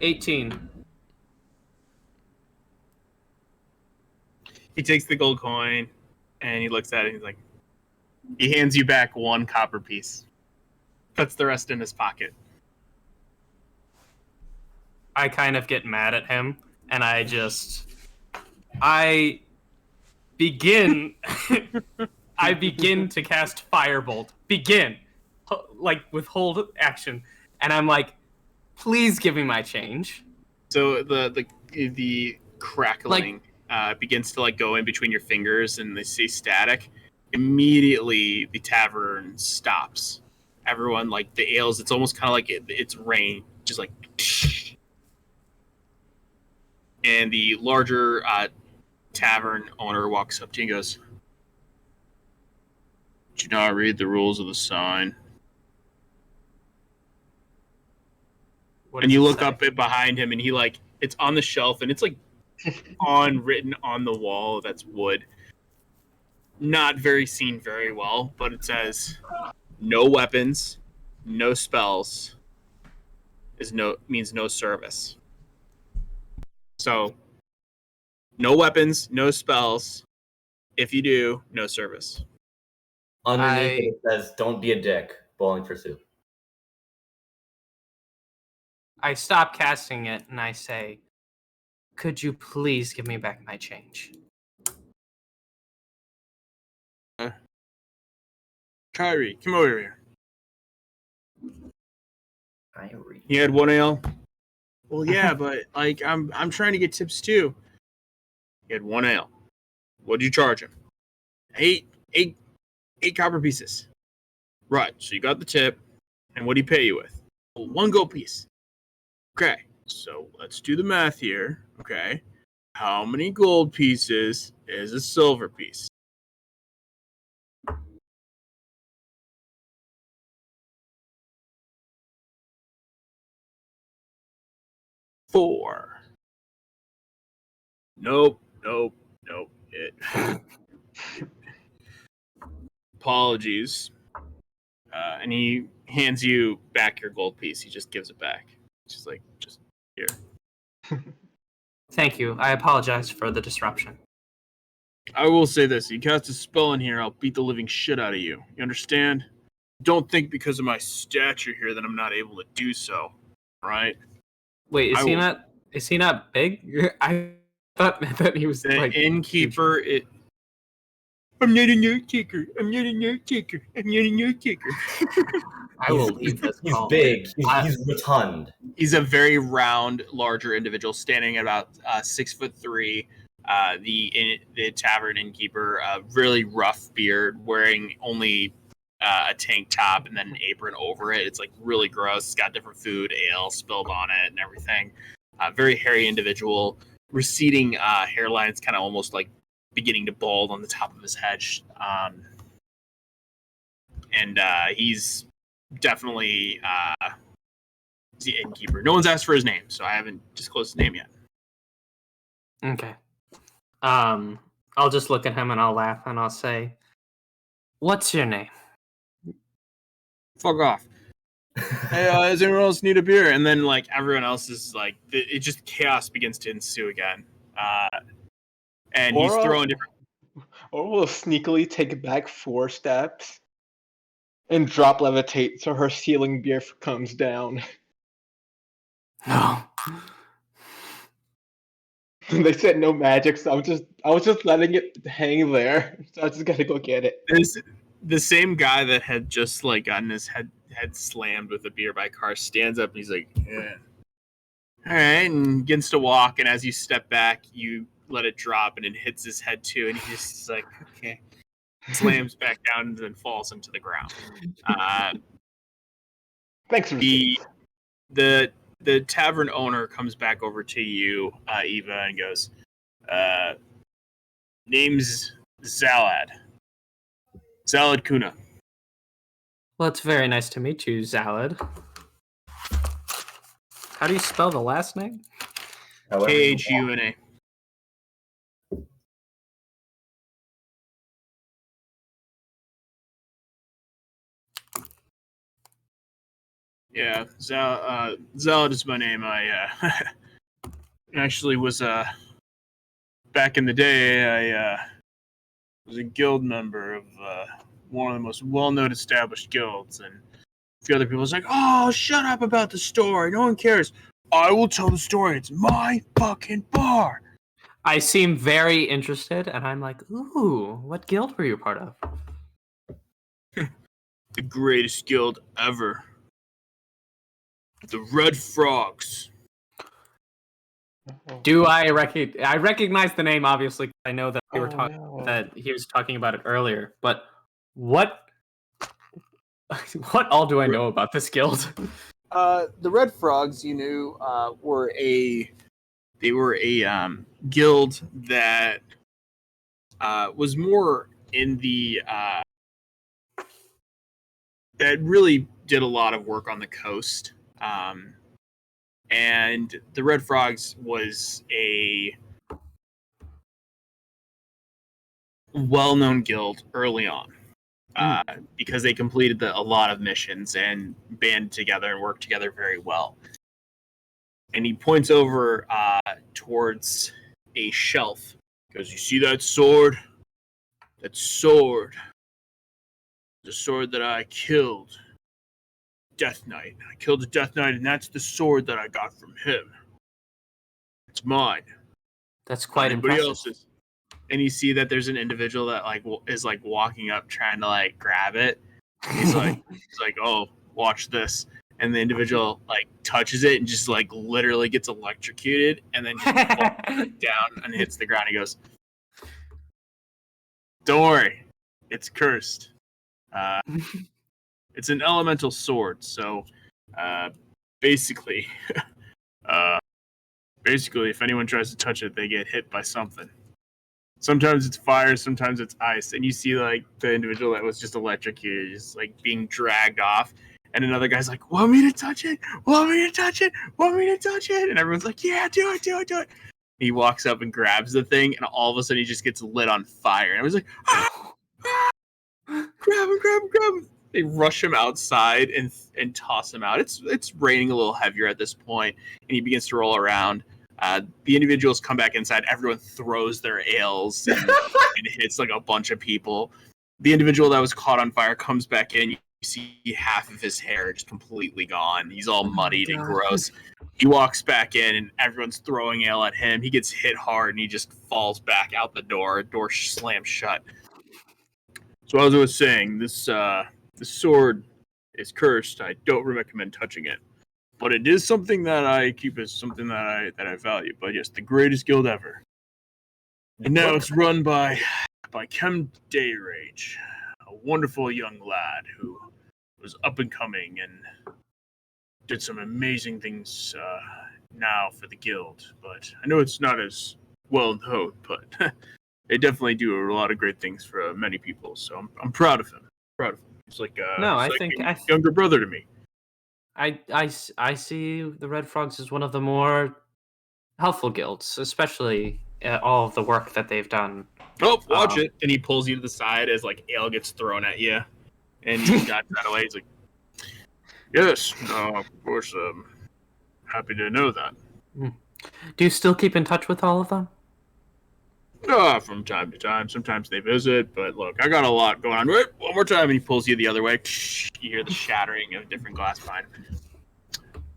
18. He takes the gold coin and he looks at it and he's like, he hands you back 1 copper piece. Puts the rest in his pocket. I kind of get mad at him, and I begin to cast Firebolt. Like with hold action, and I'm like, please give me my change. So the crackling begins to like go in between your fingers, and they see static. Immediately, the tavern stops. Everyone, like the ales, it's almost kind of like it's rain, just like. And the larger tavern owner walks up to you and goes, "Did you not read the rules of the sign?" And you look up behind him, and he like it's on the shelf, and it's like written on the wall. That's wood. Not seen very well, but it says, "No weapons, no spells." Means no service. So, no weapons, no spells. If you do, no service. Underneath it says, "Don't be a dick. Bowling for soup." I stop casting it and I say, could you please give me back my change? Kyrie, come over here. Kyrie. You had 1 ale? Well, yeah, but like I'm trying to get tips too. He had 1 ale. What'd you charge him? Eight copper pieces. Right. So you got the tip, and what'd he pay you with? Well, 1 gold piece. Okay. So let's do the math here. Okay. How many gold pieces is a silver piece? Four. Nope. Apologies. And he hands you back your gold piece. He just gives it back. She's like, just here. Thank you. I apologize for the disruption. I will say this. You cast a spell in here, I'll beat the living shit out of you. You understand? Don't think because of my stature here that I'm not able to do so. Right? Wait, is he not big? I thought that he was the like innkeeper. I'm not a note taker. I'm not a note taker. I'm not a note taker. I will leave this He's call. big. He's rotund. He's a very round, larger individual, standing at about 6'3". The tavern innkeeper, really rough beard, wearing only a tank top and then an apron over it. It's like really gross. It's got different food, ale spilled on it, and everything. Very hairy individual, receding hairlines, kind of almost like beginning to bald on the top of his head. And he's definitely the innkeeper. No one's asked for his name, so I haven't disclosed his name yet. Okay. I'll just look at him and I'll laugh and I'll say, what's your name? Fuck off. Hey, does anyone else need a beer? And then like everyone else is like, it just chaos begins to ensue again. And he's Or throwing different. or will sneakily take back 4 steps and drop levitate so her ceiling beer comes down. No. They said no magic, so I was just letting it hang there. So I just gotta go get it. The same guy that had just like gotten his head slammed with a beer by car stands up and he's like, yeah. All right, and begins to walk. And as you step back, you let it drop and it hits his head too. And he's just like, okay, slams back down and then falls into the ground. Thanks for The tavern owner comes back over to you, Eva, and goes, name's Zalad. Zalad Kuna. Well, it's very nice to meet you, Zalad. How do you spell the last name? Khuna. Yeah, Zalad is my name. I actually was back in the day. I was a guild member of one of the most well-known established guilds, and a few other people was like, "Oh, shut up about the story. No one cares. I will tell the story. It's my fucking bar." I seem very interested, and I'm like, ooh, what guild were you part of? The greatest guild ever. The Red Frogs. Do I recognize the name? Obviously, I know that we were talking no. that he was talking about it earlier. But what all do I know about this guild? The Red Frogs, you knew, were a guild that was more in the that really did a lot of work on the coast. And the Red Frogs was a well-known guild early on because they completed a lot of missions and banded together and worked together very well. And he points over towards a shelf. He goes, "You see that sword? That sword. The sword that I killed. Death Knight. I killed the Death Knight, and that's the sword that I got from him. It's mine. That's quite Anybody impressive. else's." And you see that there's an individual that like is like walking up trying to like grab it. He's like, "Oh, watch this." And the individual like touches it and just like literally gets electrocuted and then just falls down and hits the ground. He goes, "Don't worry, it's cursed. It's an elemental sword, so basically, if anyone tries to touch it, they get hit by something. Sometimes it's fire, sometimes it's ice." And you see like the individual that was just electrocuted, just like being dragged off, and another guy's like, "Want me to touch it? Want me to touch it? Want me to touch it?" And everyone's like, "Yeah, do it." He walks up and grabs the thing, and all of a sudden he just gets lit on fire. And I was like, "Ah! Grab him!" They rush him outside and toss him out. It's raining a little heavier at this point, and he begins to roll around. The individuals come back inside. Everyone throws their ales and hits like a bunch of people. The individual that was caught on fire comes back in. You see half of his hair just completely gone. He's all muddied and gross. He walks back in, and everyone's throwing ale at him. He gets hit hard, and he just falls back out the door. Door slams shut. So as I was saying, this sword is cursed. I don't recommend touching it. But it is something that I keep as something that I value. But yes, the greatest guild ever. And now it's run by Kem Dayrage, a wonderful young lad who was up and coming and did some amazing things now for the guild. But I know it's not as well known, but they definitely do a lot of great things for many people. So I'm proud of him. He's like a younger brother to me. I see the Red Frogs as one of the more helpful guilds, especially all of the work that they've done. Oh, watch it! And he pulls you to the side as like ale gets thrown at you, and you got that away. He's like, Yes, of course. Happy to know that. Do you still keep in touch with all of them? From time to time. Sometimes they visit, but look, I got a lot going on. Wait, one more time, and he pulls you the other way. You hear the shattering of different glass behind him.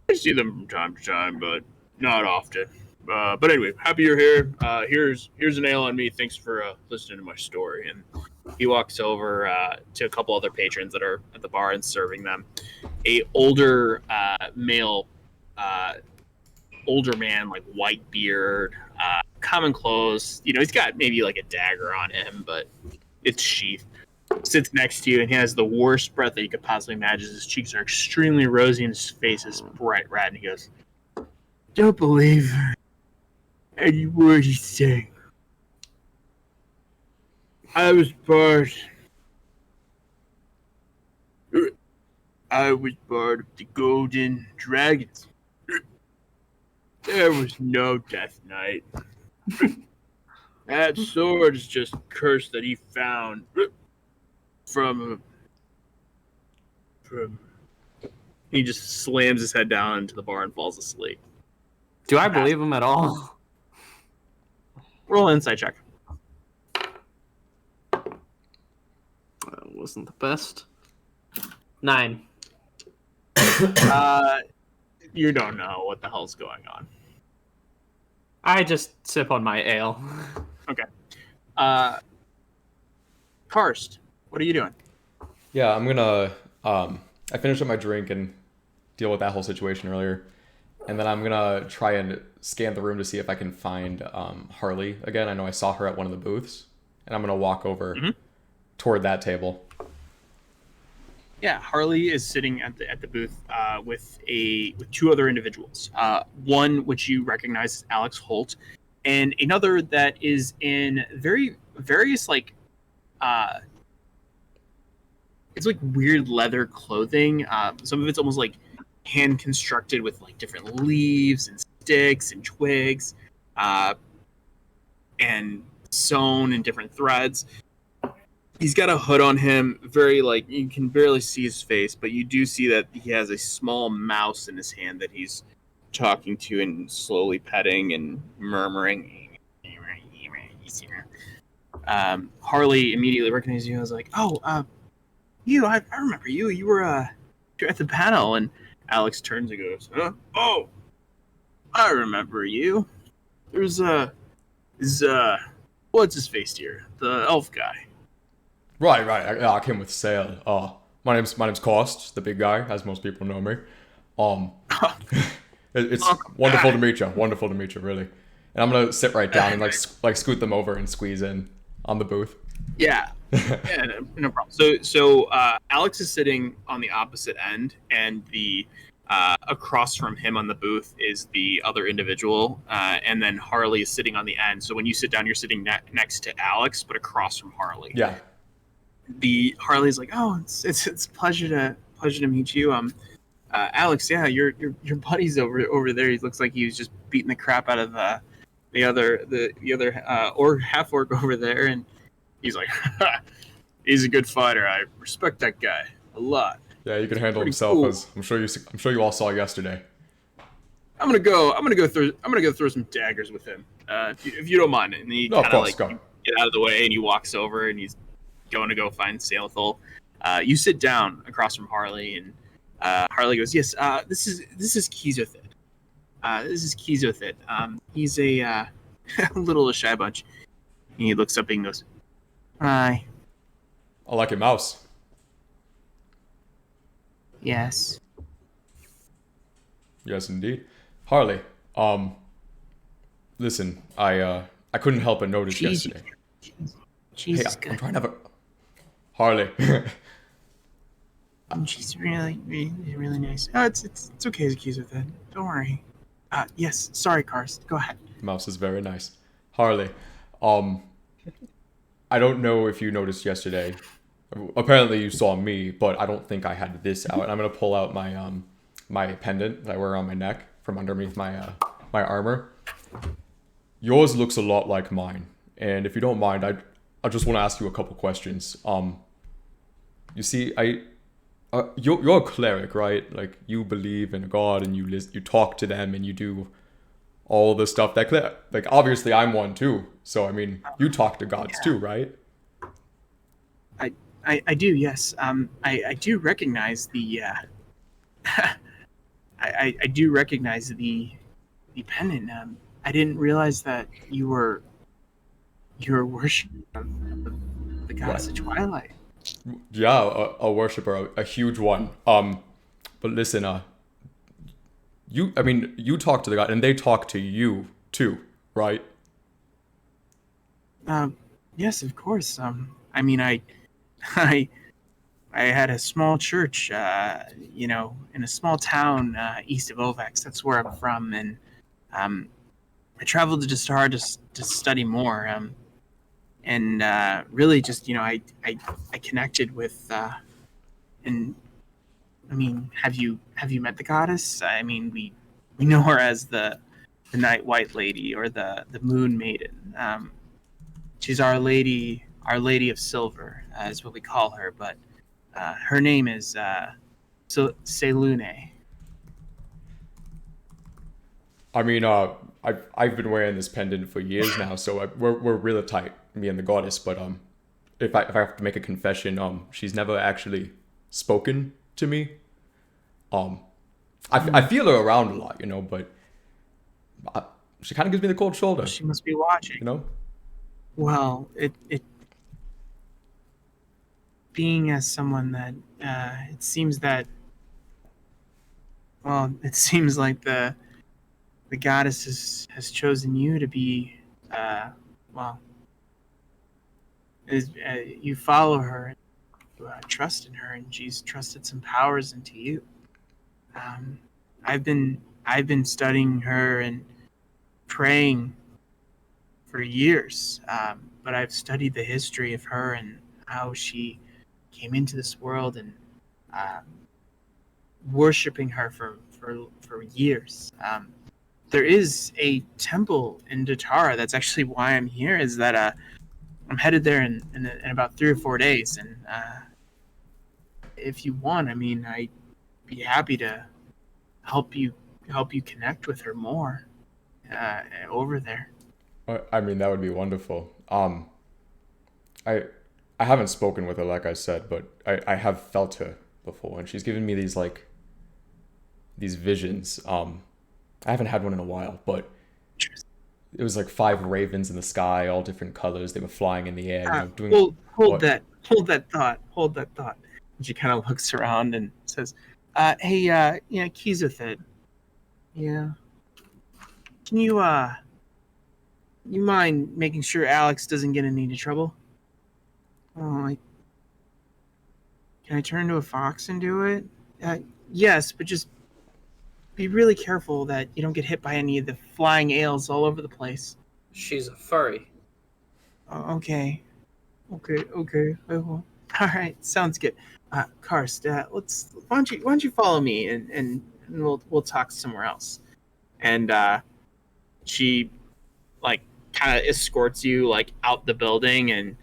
I see them from time to time, but not often. But anyway, happy you're here. Here's an ale on me. Thanks for listening to my story. And he walks over to a couple other patrons that are at the bar and serving them. A older male, older man, like white beard, common clothes. You know, he's got maybe like a dagger on him, but it's sheathed. Sits next to you, and he has the worst breath that you could possibly imagine. His cheeks are extremely rosy, and his face is bright red. And he goes, "Don't believe any word he's saying. I was part of the Golden Dragons. There was no Death Knight. That sword is just a curse that he found from." He just slams his head down into the bar and falls asleep. Do I believe him at all? Roll an insight check. That wasn't the best. 9. You don't know what the hell's going on. I just sip on my ale. Karst, what are you doing? Yeah, I'm gonna. I finished up my drink and deal with that whole situation earlier, and then I'm gonna try and scan the room to see if I can find Harley again. I know I saw her at one of the booths, and I'm gonna walk over toward that table. Yeah, Harley is sitting at the booth with two other individuals. One which you recognize as Alex Holt, and another that is in various like it's like weird leather clothing. Some of it's almost like hand constructed with like different leaves and sticks and twigs, and sewn in different threads. He's got a hood on him, very like you can barely see his face, but you do see that he has a small mouse in his hand that he's talking to and slowly petting and murmuring. Harley immediately recognizes you. I was like, "Oh, you! I remember you. You were at the panel." And Alex turns and goes, "Huh? Oh, I remember you. There's what's his face here? The elf guy." Right. I came with Sale. My name's Cost, the big guy, as most people know me. It's wonderful to meet you. Wonderful to meet you, really. And I'm gonna sit right down and like scoot them over and squeeze in on the booth. Yeah, no problem. So Alex is sitting on the opposite end, and the across from him on the booth is the other individual, and then Harley is sitting on the end. So when you sit down, you're sitting next to Alex, but across from Harley. Yeah. The Harley's like, "Oh, it's a pleasure to meet you. Alex, yeah, your buddy's over there. He looks like he was just beating the crap out of the other orc, half orc over there." And he's like, "He's a good fighter. I respect that guy a lot." Yeah, he can handle himself, cool. as I'm sure you all saw yesterday. I'm gonna go throw some daggers with him, if you don't mind. And he No, of kind of course, like go. get out of the way, and he walks over, and he's going to go find Salethol. You sit down across from Harley, and Harley goes, "Yes, this is Keezothid. This is Keezothid. He's a little shy bunch." And he looks up and goes, "Hi." I like your mouse. "Yes." Yes, indeed. Harley, listen, I couldn't help but notice yesterday. Hey, I'm trying to have a... Harley. She's really, really, really nice. Oh, it's okay, Keezothid. Don't worry. Yes, sorry, Karst. Go ahead. Mouse is very nice. Harley, I don't know if you noticed yesterday. Apparently you saw me, but I don't think I had this out. And I'm gonna pull out my my pendant that I wear on my neck from underneath my my armor. Yours looks a lot like mine, and if you don't mind, I just want to ask you a couple questions. You see, you're a cleric, right? Like you believe in God and you talk to them and you do all the stuff that like obviously I'm one too. So I mean, you talk to gods Yeah. too, right? I do, yes. I do recognize the I do recognize the pendant. I didn't realize that you were worshiping the goddess of Twilight. Yeah, a worshiper, a huge one. But listen, I mean, you talk to the god, and they talk to you too, right? Yes, of course. I mean, I I had a small church, in a small town east of Ovex. That's where I'm from, and um, I traveled to Dastar to study more. And really, just I connected with, and I mean, have you met the goddess? I mean, we know her as the Night White Lady or the Moon Maiden. She's Our Lady of Silver, is what we call her, but her name is Selune. I mean, I've been wearing this pendant for years now, so we're really tight, me and the goddess. But if I have to make a confession, she's never actually spoken to me. Um, I feel her around a lot, but she kind of gives me the cold shoulder, She must be watching. you know. Well, it being as someone that it seems that it seems like the goddess has chosen you to be well is you follow her, you trust in her, and she's trusted some powers into you. Um, I've been studying her and praying for years, but I've studied the history of her and how she came into this world and uh, worshiping her for years. There is a temple in Datara. That's actually why I'm here. Is that I'm headed there in about 3 or 4 days, and if you want, I mean, I'd be happy to help you connect with her more over there. I mean, that would be wonderful. I I haven't spoken with her, like I said, but I have felt her before, and she's given me these visions. I haven't had one in a while, but it was like 5 ravens in the sky, all different colors. They were flying in the air, doing Hold what? hold that thought. And she kind of looks around and says, "Hey, keys with it. Yeah, can you mind making sure Alex doesn't get in any trouble? Oh, can I turn into a fox and do it? Yes, but just be really careful that you don't get hit by any of the flying ales all over the place." She's a furry. Okay. I will. All right, sounds good. Karst, why don't you follow me and we'll talk somewhere else. And she like kind of escorts you like out the building. And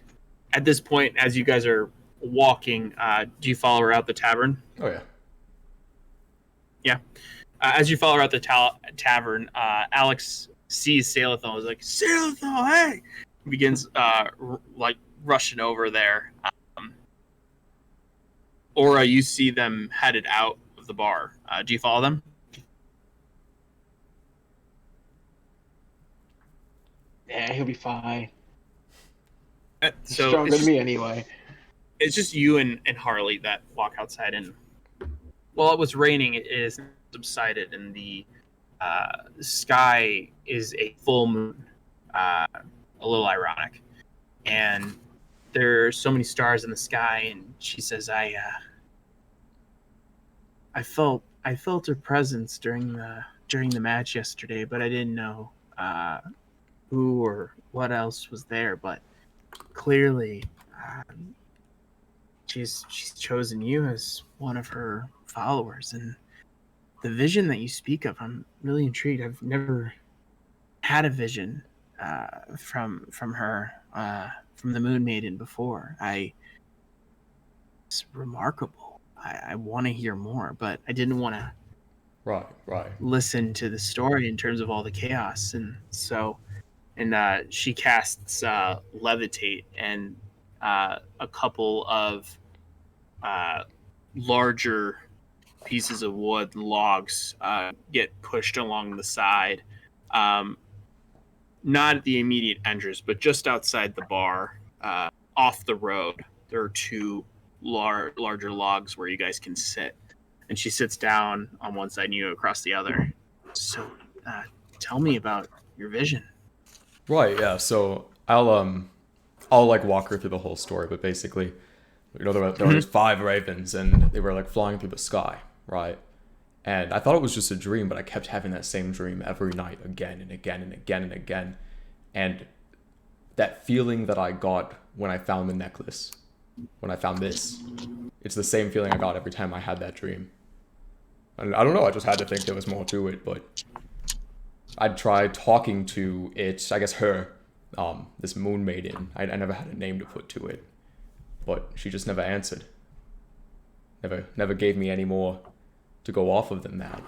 at this point, as you guys are walking, do you follow her out the tavern? Oh yeah. Yeah. As you follow her out the tavern, Alex sees Salathon. Is like, Salathon, hey! He begins rushing over there. Or you see them headed out of the bar. Do you follow them? Yeah, he'll be fine. He's So stronger it's than me anyway. it's just you and Harley that walk outside. And while it was raining, it is subsided, and the sky is a full moon. A little ironic. And there are so many stars in the sky, and she says, I felt her presence during the match yesterday, but I didn't know who or what else was there. But clearly, she's chosen you as one of her followers, and the vision that you speak of, I'm really intrigued. I've never had a vision from her, from the Moon Maiden before. It's remarkable. I want to hear more, but I didn't want to Right. listen to the story in terms of all the chaos. And so, she casts levitate, and a couple of larger pieces of wood, logs, get pushed along the side. Not at the immediate entrance, but just outside the bar, off the road. There are two larger logs where you guys can sit. And she sits down on one side and you across the other. So, tell me about your vision. Right, yeah. So I'll like walk her through the whole story, but basically, there was 5 ravens and they were like flying through the sky, right? And I thought it was just a dream, but I kept having that same dream every night, again and again and again and again. And that feeling that I got when I found the necklace, when I found this, it's the same feeling I got every time I had that dream. And I don't know, I just had to think there was more to it, but I'd try talking to it, I guess her, this moon maiden. I never had a name to put to it, but she just never answered. Never gave me any more to go off of than that.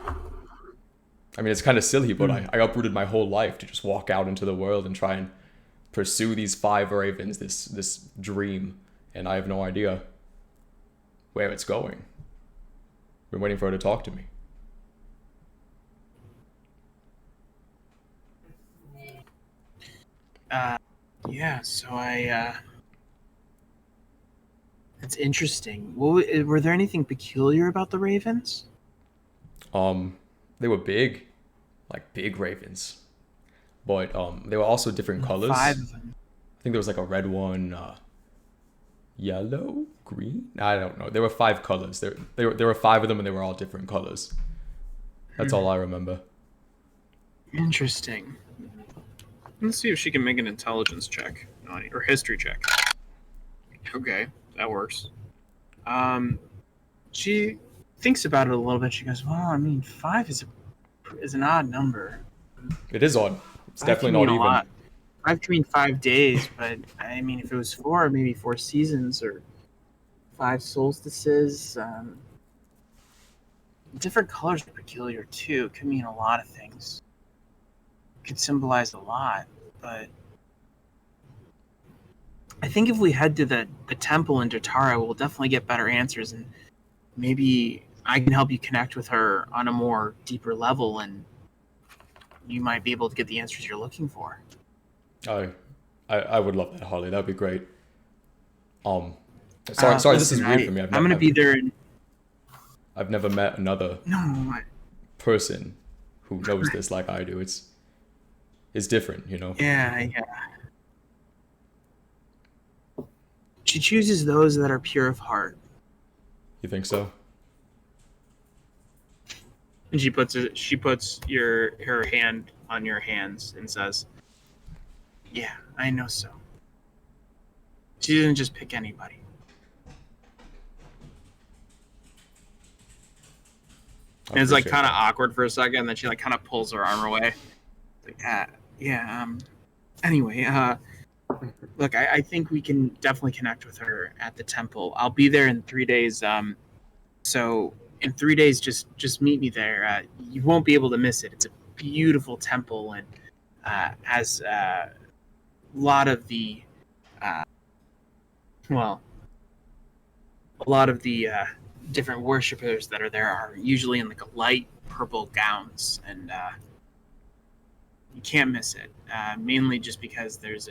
I mean, it's kind of silly, but I uprooted my whole life to just walk out into the world and try and pursue these 5 ravens, this dream, and I have no idea where it's going. Been waiting for her to talk to me. Yeah, so it's interesting. Were there anything peculiar about the ravens? They were big, like big ravens, but they were also different colors. 5 of them. I think there was like a red one, yellow, green. I don't know. There were 5 colors. There were 5 of them, and they were all different colors. That's all I remember. Interesting. Let's see if she can make an intelligence check or history check. Okay, that works. She thinks about it a little bit. She goes, "Well, I mean, 5 is an odd number. It is odd. It's 5 definitely can mean not a even. lot. 5 can mean 5 days, but I mean, if it was 4, maybe 4 seasons or 5 solstices. Different colors are peculiar too. It could mean a lot of things. It could symbolize a lot, but I think if we head to the temple in Datara, we'll definitely get better answers, and maybe I can help you connect with her on a more deeper level, and you might be able to get the answers you're looking for." I would love that, Harley. That'd be great. Sorry, this is weird for me. I'm gonna be there. I've never met another person who knows this like I do. It's different, you know. Yeah. She chooses those that are pure of heart. You think so? And she puts her hand on your hands and says, "Yeah, I know so." She doesn't just pick anybody. And it's like kind of awkward for a second, and then she like kind of pulls her arm away. Like, anyway, look, I think we can definitely connect with her at the temple. I'll be there in 3 days. So in 3 days, just meet me there. You won't be able to miss it. It's a beautiful temple, and has a lot of the different worshipers that are there are usually in like a light purple gowns, and you can't miss it. Mainly just because there's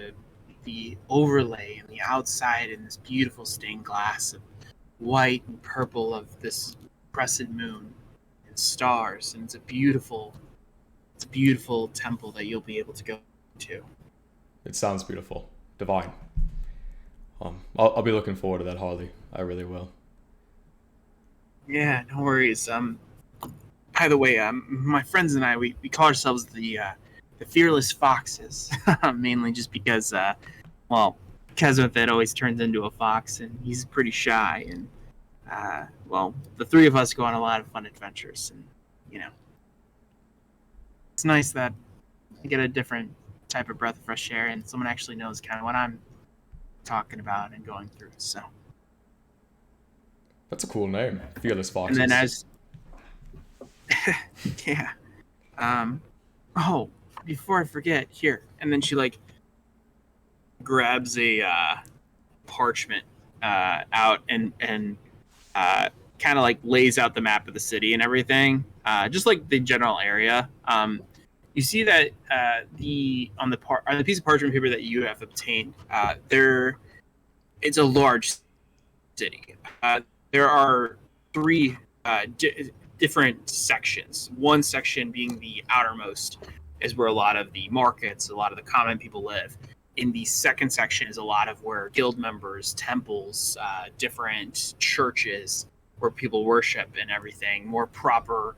the overlay on the outside in this beautiful stained glass of white and purple of this crescent moon and stars, and it's a beautiful temple that you'll be able to go to. It sounds beautiful, divine. I'll be looking forward to that, Harley. I really will. Yeah, no worries. By the way, my friends and I, we call ourselves the Fearless Foxes, mainly just because, Kesmith always turns into a fox, and he's pretty shy, and, the 3 of us go on a lot of fun adventures, and, it's nice that I get a different type of breath of fresh air, and someone actually knows kind of what I'm talking about and going through, so. That's a cool name, Fearless And Foxes. then as yeah, oh, before I forget, here, and then she like grabs a parchment out and kind of like lays out the map of the city and everything, just like the general area. You see that on the piece of parchment paper that you have obtained, it's a large city. There are three different sections. One section being the outermost is where a lot of the markets, a lot of the common people live. In the second section is a lot of where guild members, temples, different churches where people worship and everything, more proper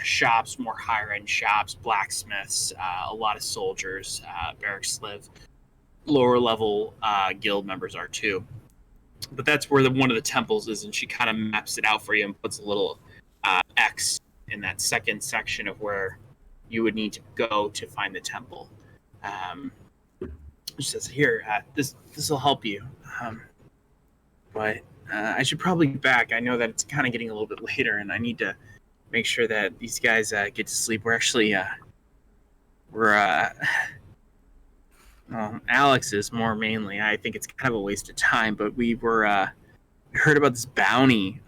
shops, more higher end shops, blacksmiths, a lot of soldiers, barracks live. Lower level guild members are too. But that's where one of the temples is, and she kind of maps it out for you and puts a little X in that second section of where you would need to go to find the temple. She says, "Here, this will help you, but I should probably get back. I know that it's kind of getting a little bit later, and I need to make sure that these guys get to sleep. We're actually well, Alex is more mainly. I think it's kind of a waste of time, but we heard about this bounty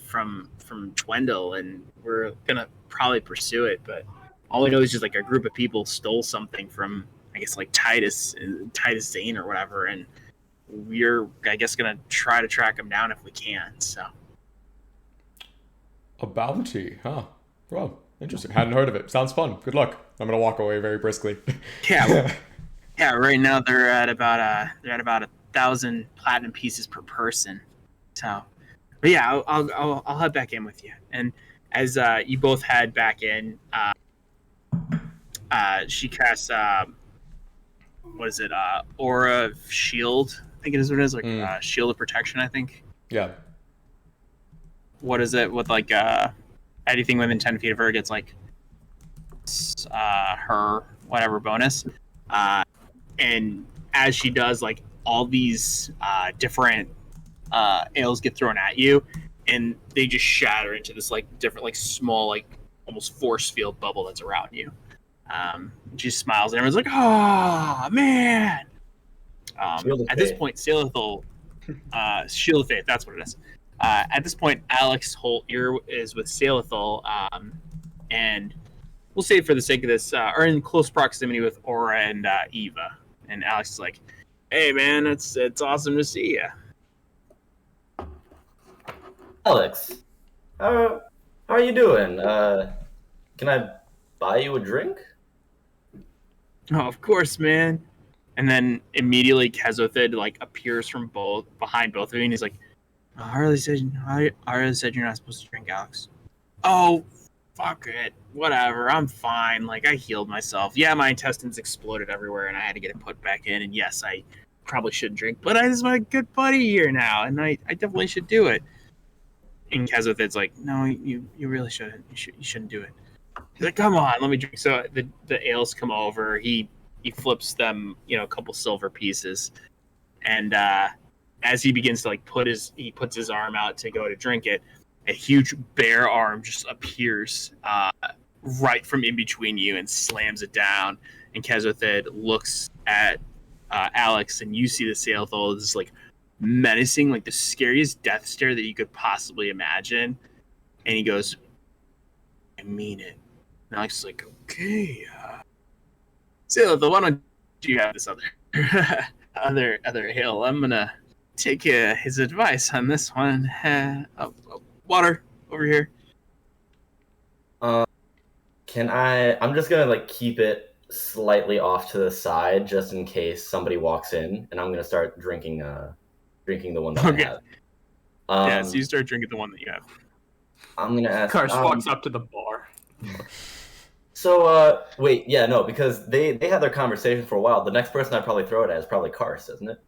from Dwendal, and we're gonna probably pursue it. But all we know is just like a group of people stole something from, I guess, like Titus Zane or whatever, and we're, I guess, gonna try to track him down if we can. So A bounty, huh? Well, interesting. Hadn't heard of it. Sounds fun. Good luck. I'm gonna walk away very briskly. yeah, yeah. Right now they're at about 1,000 platinum pieces per person. So, but yeah, I'll head back in with you. And as you both head back in, she casts what is it? Aura of Shield. I think it is what it is, like Shield of Protection. I think. Yeah. What is it with like anything within 10 feet of her gets like her whatever bonus, and as she does, like all these different ales get thrown at you, and they just shatter into this like different, like small, like almost force field bubble that's around you. She smiles, and everyone's like, "Oh man!" At this point, Salithol, Shield of Faith, that's what it is. At this point, Alex Holt is with Salithol, and we'll say for the sake of this, are in close proximity with Aura and Eva. And Alex is like, "Hey man, it's awesome to see you." Alex, how are you doing? Can I buy you a drink? Oh, of course, man. And then immediately Kezothid like appears from behind both of you, and he's like, Harley said you're not supposed to drink, Alex. Oh, fuck it. Whatever. I'm fine. Like, I healed myself. Yeah, my intestines exploded everywhere, and I had to get it put back in. And yes, I probably shouldn't drink, but this is my good buddy here now, and I definitely should do it. And Kezothid's like, no, you really shouldn't. You shouldn't do it. He's like, come on, let me drink. So the ales come over. He flips them, a couple silver pieces, and as he begins to like puts his arm out to go to drink it, a huge bear arm just appears right from in between you and slams it down. And Kezothid looks at Alex, and you see the Salithol is like menacing, like the scariest death stare that you could possibly imagine. And he goes, I mean it. And Alex is like, okay, Salithol, why don't you have this other hill? I'm gonna take his advice on this one. Water over here. Can I'm just gonna like keep it slightly off to the side just in case somebody walks in, and I'm gonna start drinking the one that I have. Yeah, so you start drinking the one that you have. I'm gonna ask. Karsh walks up to the bar. So wait, yeah, no, because they had their conversation for a while. The next person I'd probably throw it at is probably Karsh, isn't it?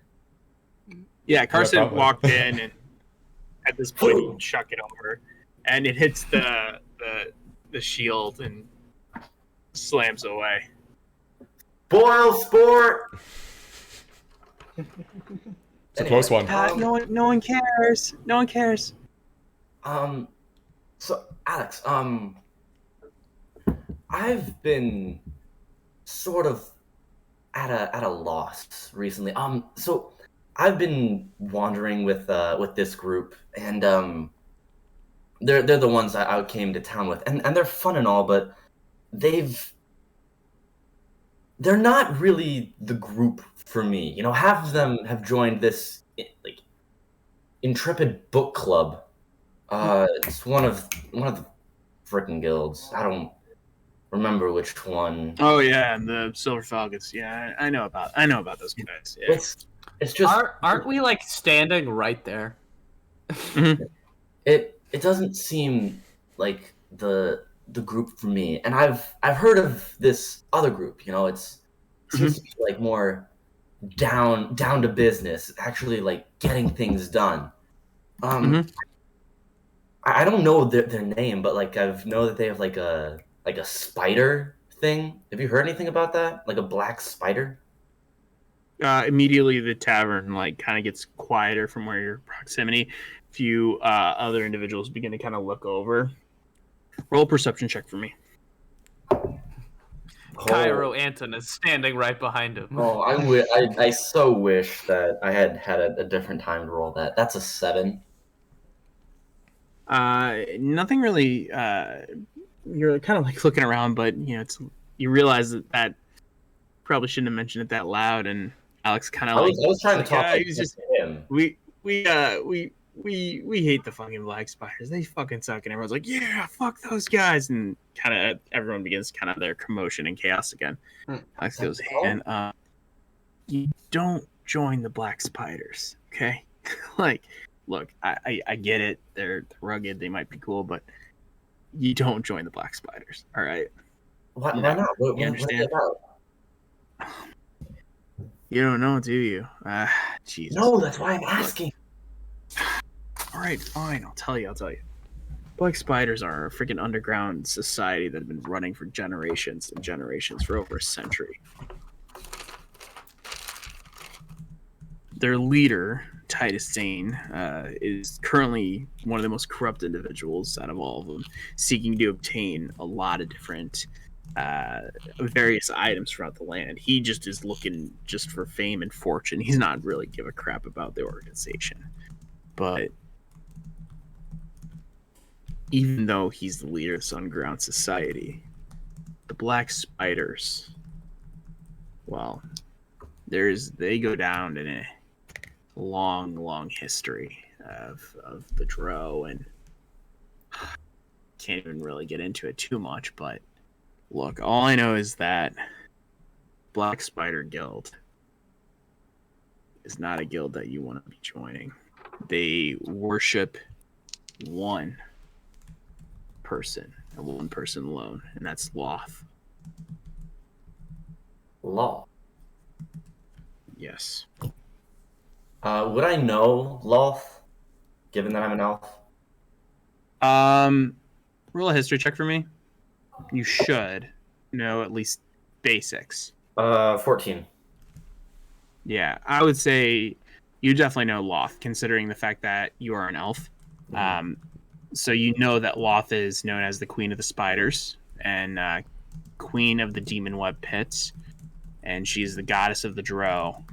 Yeah, Carson probably. walked in, and at this point he chuck it over, and it hits the shield and slams away. Boil sport. It's a close one. No one cares. No one cares. So Alex, I've been sort of at a loss recently. So I've been wandering with this group, and they're the ones I came to town with, and they're fun and all, but they're not really the group for me. You know, half of them have joined this like intrepid book club. It's one of the frickin' guilds. I don't remember which one. Oh yeah, the Silver Falcons. Yeah, I know about those guys. Yeah. It's just Aren't we like standing right there? it doesn't seem like the group for me. And I've heard of this other group. You know, it seems to be like more down to business, actually like getting things done. I don't know their name, but like I know that they have like a spider thing. Have you heard anything about that? Like a black spider? Immediately the tavern like kind of gets quieter from where your proximity. A few other individuals begin to kind of look over. Roll a perception check for me. Cairo Anton is standing right behind him. Oh, I so wish that I had a different time to roll that. That's a 7. Nothing really. You're kind of like looking around, but you know, you realize that probably shouldn't have mentioned it that loud. And Alex kind of I was trying to talk he was just to him. we hate the fucking black spiders. They fucking suck. And everyone's like, yeah, fuck those guys. And kind of everyone begins kind of their commotion and chaos again. Alex goes, and you don't join the black spiders, okay? Like, look, I get it. They're rugged. They might be cool, but you don't join the black spiders, all right? Why not? What You what's it understand? about? You don't know, do you? Jesus. No, that's why I'm asking. All right, fine. I'll tell you. Black spiders are a freaking underground society that have been running for generations and generations, for over a century. Their leader, Titus Zane, is currently one of the most corrupt individuals out of all of them, seeking to obtain a lot of different various items throughout the land. He just is looking just for fame and fortune. He's not really give a crap about the organization. But even though he's the leader of this underground society, the Black Spiders, well, they go down in a long history of the Drow, and can't even really get into it too much, but look, all I know is that Black Spider Guild is not a guild that you want to be joining. They worship one person, and one person alone, and that's Loth. Law. Yes. Would I know Loth, given that I'm an elf? Roll a history check for me. You should know at least basics. 14. Yeah, I would say you definitely know Loth, considering the fact that you are an elf. So you know that Loth is known as the Queen of the Spiders and Queen of the Demon Web Pits, and she's the goddess of the Drow.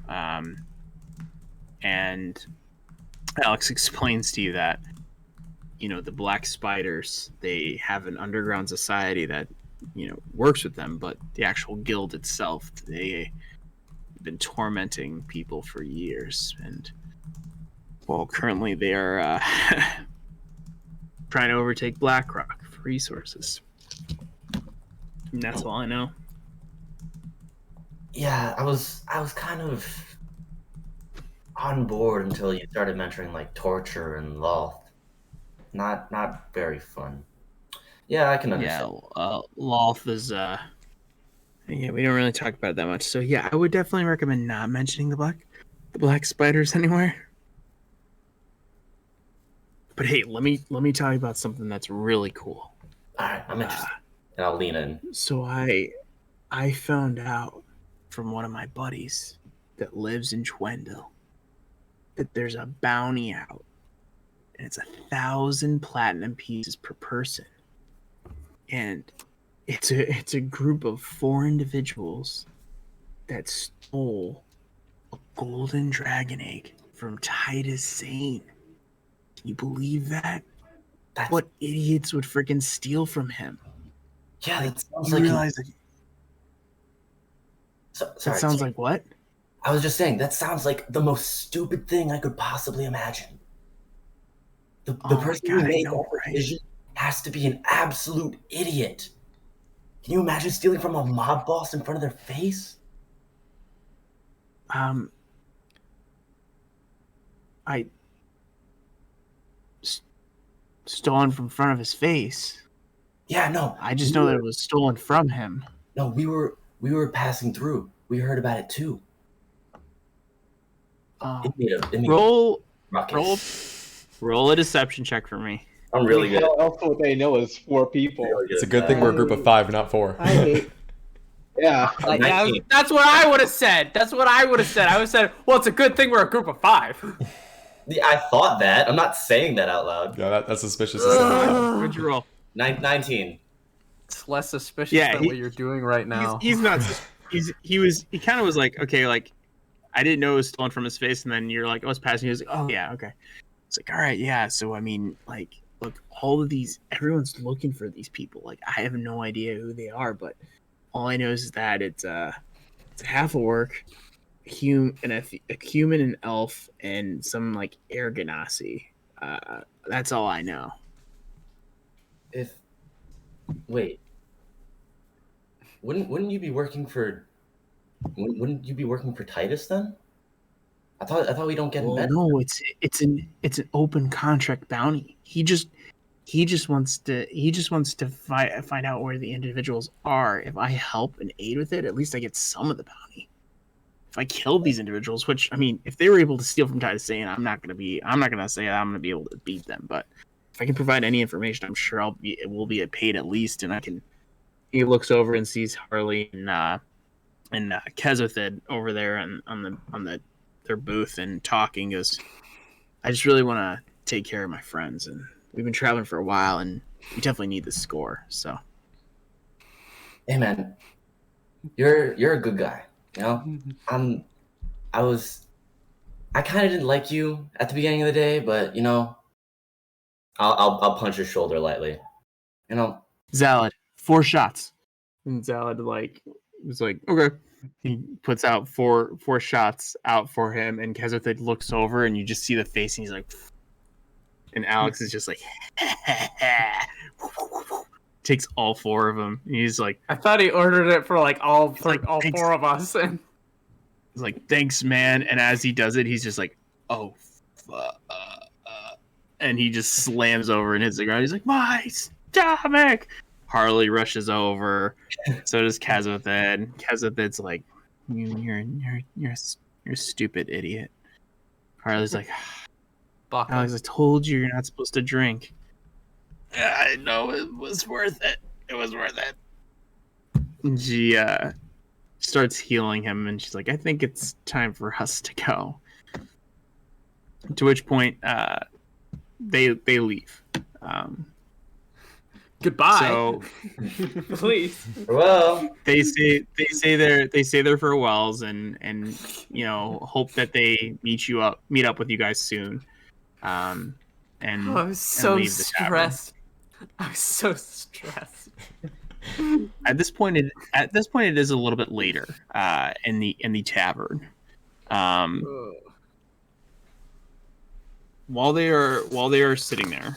And Alex explains to you that, you know, the Black Spiders, they have an underground society that, you know, works with them, but the actual guild itself, they've been tormenting people for years. And, well, currently they are trying to overtake Blackrock for resources. And that's all I know. Yeah, I was kind of on board until you started mentioning like torture and Loth. Not very fun. Yeah, I can understand. Yeah, Loth is yeah, we don't really talk about it that much. So yeah, I would definitely recommend not mentioning the black spiders anywhere. But hey, let me tell you about something that's really cool. All right, I'm interested. And I'll lean in. So I found out from one of my buddies that lives in Chwendel that there's a bounty out, and it's 1,000 platinum pieces per person, and it's a group of 4 individuals that stole a golden dragon egg from Titus Sane. Can you believe that? That's, What idiots would freaking steal from him? yeah, that sounds You like. realize that, Sorry, that sounds like what? I was just saying that sounds like the most stupid thing I could possibly imagine. The Oh my person God, who I made know, that right? decision has to be an absolute idiot. Can you imagine stealing from a mob boss in front of their face? I stolen from front of his face. Yeah, no. I just know that it was stolen from him. No, we were passing through. We heard about it too. It made a Roll ruckus. roll a deception check for me. I'm really good. How else would they know it's 4 people? It's a good thing we're a group of 5, not 4. I hate. Yeah. Yeah, 19. that's what I would have said. That's what I would have said. I would have said, well, it's a good thing we're a group of 5. Yeah, I thought that. I'm not saying that out loud. Yeah, that's suspicious. What'd you roll? 19. It's less suspicious Yeah, than what you're doing right now. He's not. He kind of was like, okay, like I didn't know it was stolen from his face, and then you're like, oh, it's passing. He was like, oh yeah, okay. It's like, all right, yeah. So I mean, like, look, all of these, everyone's looking for these people. Like, I have no idea who they are, but all I know is that it's half a orc, a human, an elf, and some like air ganassi. That's all I know. Wait. Wouldn't you be working for? Wouldn't you be working for Titus then? I thought we don't get Well, invented. no, it's an open contract bounty. He just wants to find out where the individuals are. If I help and aid with it, at least I get some of the bounty. If I kill these individuals, which I mean, if they were able to steal from Titus Sane, I'm not gonna say I'm gonna be able to beat them. But if I can provide any information, I'm sure it will be paid at least, and I can. He looks over and sees Harley and Kezethid over there on their booth and talking. Goes, I just really want to take care of my friends, and we've been traveling for a while, and we definitely need the score. So, Hey man, you're a good guy. You know, I kind of didn't like you at the beginning of the day, but you know, I'll punch your shoulder lightly. You know, Zalad, 4 shots, and Zalad was like, okay. He puts out four shots out for him, and Kezethid looks over, and you just see the face, and he's like, and Alex is just like, takes all 4 of them. And he's like, I thought he ordered it for like all thanks. 4 of us. And he's like, thanks, man. And as he does it, he's just like, oh, and he just slams over and hits the ground. He's like, my stomach. Harley rushes over. So does Kezethid. Kezethid's like, you're a stupid idiot. Harley's like, Buck. Alex, I told you you're not supposed to drink. I know, it was worth it. It was worth it. And she starts healing him, and she's like, I think it's time for us to go. To which point, they leave. Goodbye. So Please. well, they say their farewells, and you know, hope that they meet up with you guys soon. And I was so leave the tavern. stressed. I was so stressed. At this point, it is a little bit later in the tavern. While they are sitting there,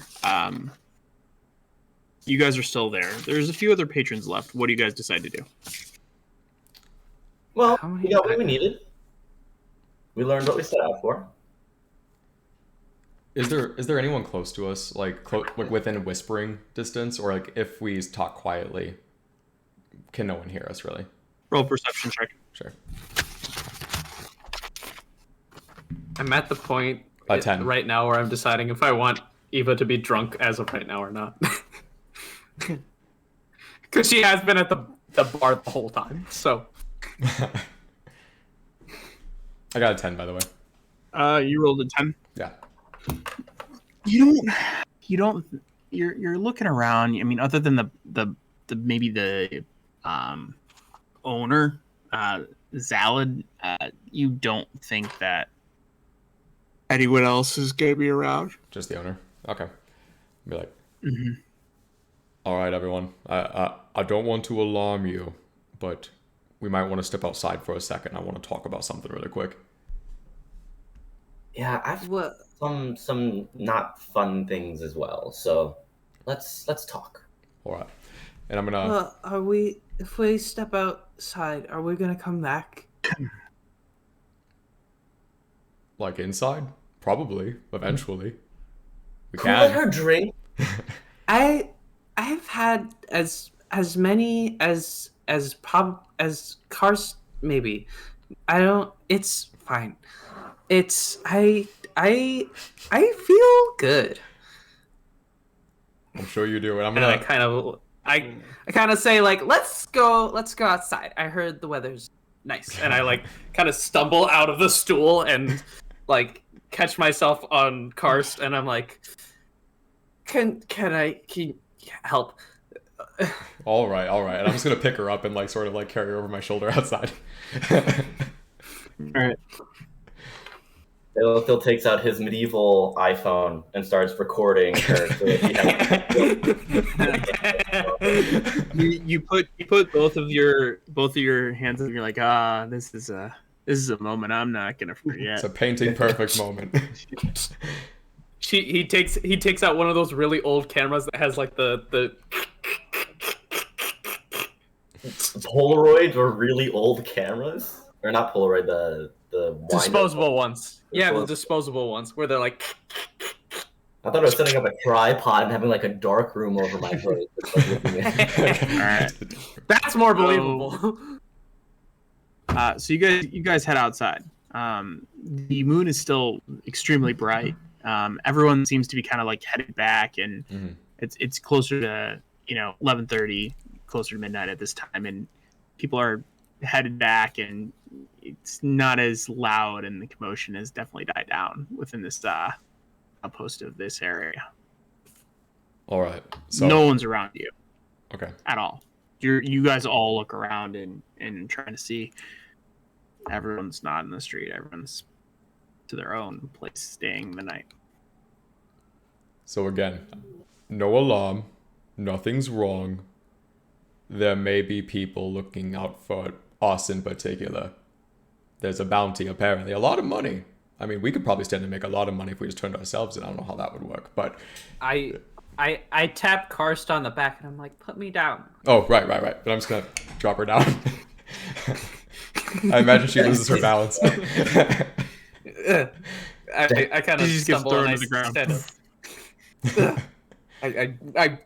you guys are still there. There's a few other patrons left. What do you guys decide to do? well, How many we got what we needed. We learned what we set out for. Is there anyone close to us, like within whispering distance, or like if we talk quietly, can no one hear us really? Roll perception check. Sure. I'm at the point 10. right now where I'm deciding if I want Eva to be drunk as of right now or not. Because she has been at the bar the whole time. So I got a 10, by the way. You rolled a 10. Yeah. You don't. You're looking around. I mean, other than the maybe the owner, Zalad, you don't think that anyone else is gonna be around. Just the owner. Okay. Be like, Mm-hmm. all right, everyone. I don't want to alarm you, but we might want to step outside for a second. I want to talk about something really quick. Yeah, I've What? some not fun things as well. So let's talk. All right. And I'm gonna. Well, are we? If we step outside, are we gonna come back? Like inside? Probably. Eventually. We Can we let can. her drink? I've had as many as cars maybe. I don't. It's fine. It's I feel good. I'm sure you do. And I'm And I gonna. kind of say like, let's go outside. I heard the weather's nice, and I like kind of stumble out of the stool and like catch myself on Karst, and I'm like, can you help? All right. And I'm just gonna pick her up and like sort of like carry her over my shoulder outside. All right. Phil takes out his medieval iPhone and starts recording her. So that You put both of your hands and you're like, this is a moment I'm not gonna It's forget. a painting perfect moment. He takes out one of those really old cameras that has like the Polaroids were really old cameras, or not Polaroid, the wind-up disposable ones. Yeah, the Disposable. disposable ones where they're like. I thought I was setting up a tripod and having like a dark room over my head. Just, like, looking at- All right. That's more believable. So you guys head outside. The moon is still extremely bright. Everyone seems to be kind of like headed back, and Mhm. it's closer to 11:30, closer to midnight at this time, and people are headed back, and it's not as loud, and the commotion has definitely died down within this outpost of this area. All right. So No one's around you okay. at all. You guys all look around and trying to see. Everyone's not in the street. Everyone's to their own place, staying the night. So again, no alarm, nothing's wrong. There may be people looking out for us in particular. There's a bounty, apparently. A lot of money. I mean, we could probably stand to make a lot of money if we just turned ourselves in. I don't know how that would work, but... I tap Karst on the back and I'm like, put me down. Oh, right. But I'm just gonna drop her down. I imagine she loses her balance. I kind of She just gets stumble thrown and I to the ground. stand up. I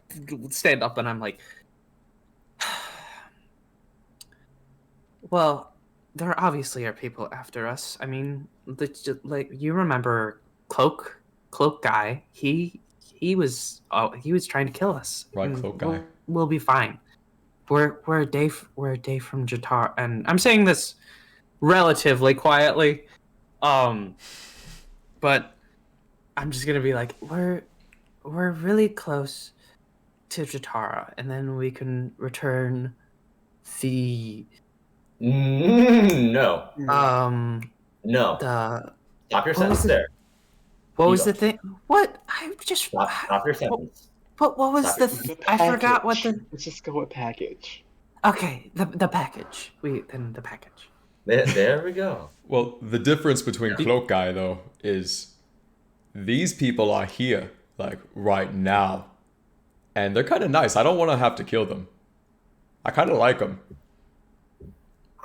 stand up and I'm like, Well, there obviously are people after us. I mean, like you remember Cloak guy. He was trying to kill us. Right, And Cloak guy. We'll be fine. We're a day from Jatar, and I'm saying this relatively quietly. But I'm just gonna be like, we're really close to Jatara, and then we can return the No. No. the Stop your what was sentence it? there. what was Ego. the thing? What I just Stop your sentence. what was Stop the your- I forgot what the Let's just go with package. okay the package the package. There we go. Well, the difference between Cloak Guy, though, is these people are here, like, right now. And they're kind of nice. I don't want to have to kill them. I kind of like them.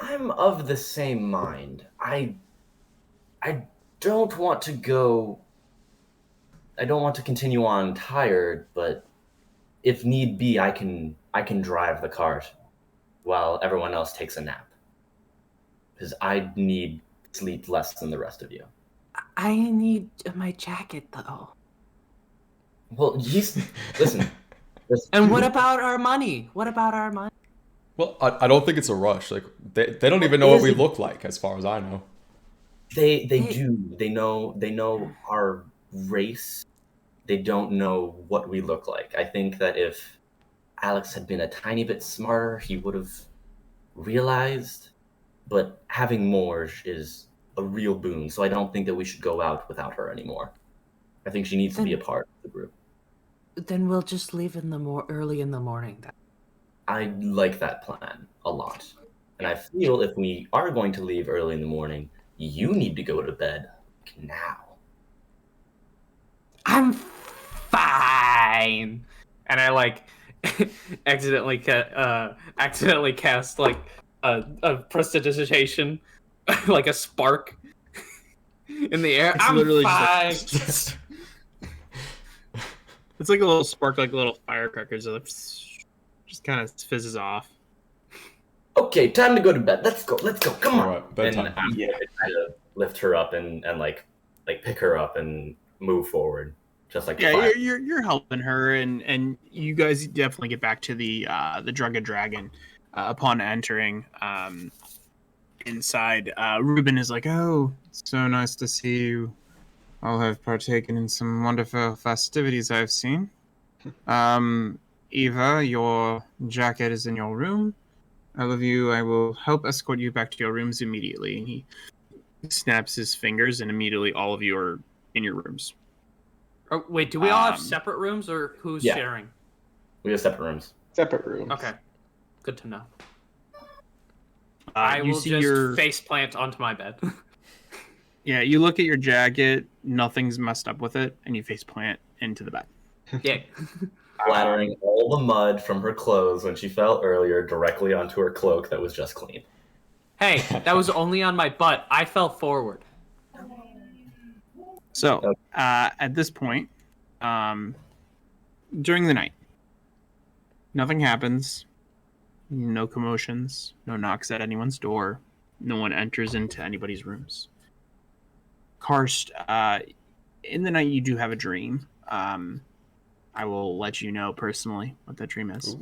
I'm of the same mind. I don't want to go. I don't want to continue on tired, but if need be, I can drive the cart while everyone else takes a nap. Because I need sleep less than the rest of you. I need my jacket though. Well, listen. And what about our money? Well, I don't think it's a rush. Like, they don't even know what we look like, as far as I know. They do. They know our race. They don't know what we look like. I think that if Alex had been a tiny bit smarter, he would have realized. But having Morge is a real boon, so I don't think that we should go out without her anymore. I think she needs to be a part of the group. Then we'll just leave in the early in the morning. Then. I like that plan a lot. And I feel if we are going to leave early in the morning, you need to go to bed now. I'm fine. And I like accidentally cast like a prestidigitation, like a spark in the air. It's I'm literally fine. just it's like a little spark, like a little firecracker, just kind of fizzes off. Okay, time to go to bed. Let's go. Come on. All right, bedtime. And I'm going to try to lift her up and like pick her up and move forward. Just like Yeah, you're helping her, and you guys definitely get back to the Drugged Dragon upon entering. Inside, Ruben is like, "Oh, it's so nice to see you. All have partaken in some wonderful festivities I've seen. Eva, your jacket is in your room. All of you, I will help escort you back to your rooms immediately." And he snaps his fingers, and immediately all of you are in your rooms. Oh, wait, do we all have separate rooms, or who's sharing? We have separate rooms. Separate rooms. Okay, good to know. I will just face plant onto my bed. Yeah, you look at your jacket, nothing's messed up with it, and you face plant into the bed. Yeah. Splattering all the mud from her clothes when she fell earlier directly onto her cloak that was just clean. Hey, that was only on my butt. I fell forward. So, at this point, during the night, nothing happens. No commotions. No knocks at anyone's door. No one enters into anybody's rooms. Karst, in the night you do have a dream. I will let you know personally what that dream is.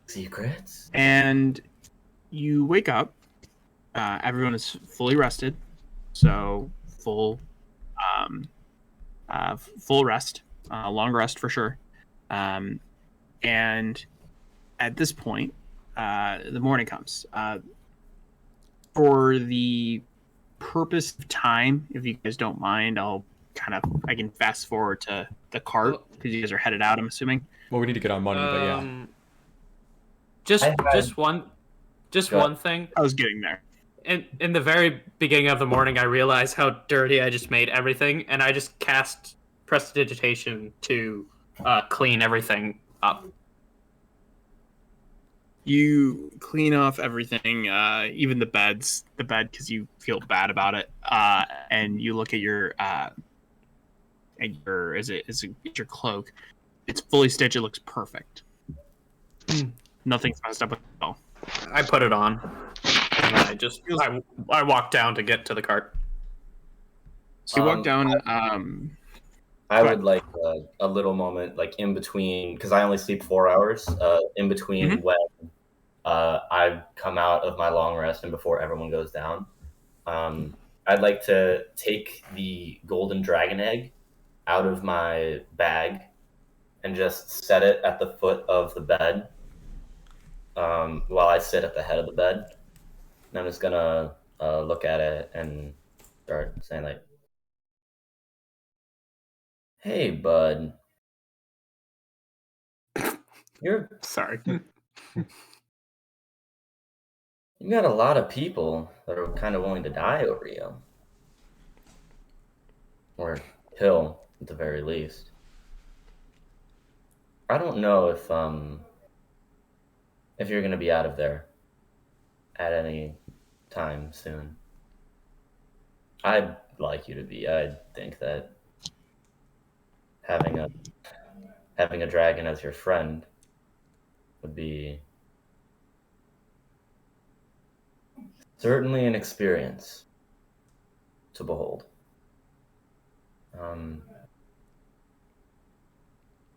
Secrets? And you wake up. Everyone is fully rested. So full rest, long rest for sure. And at this point, the morning comes. For the purpose of time, if you guys don't mind, I can fast forward to the cart because you guys are headed out, I'm assuming. Well, we need to get our money, but yeah. Just one thing. I was getting there. In the very beginning of the morning, I realized how dirty I just made everything, and I just cast prestidigitation to clean everything up. You clean off everything, even the bed, because you feel bad about it, and you look at your your cloak. It's fully stitched. It looks perfect. Nothing's messed up at all. I put it on. And I walk down to get to the cart. So you walk down. I would like a little moment, like in between, because I only sleep 4 hours. In between when I come out of my long rest and before everyone goes down, I'd like to take the golden dragon egg out of my bag and just set it at the foot of the bed while I sit at the head of the bed. And I'm just gonna look at it and start saying like, "Hey, bud. You're sorry. You got a lot of people that are kind of willing to die over you. Or kill, at the very least. I don't know if you're going to be out of there at any time soon. I'd like you to be. I think that having a dragon as your friend would be certainly an experience to behold.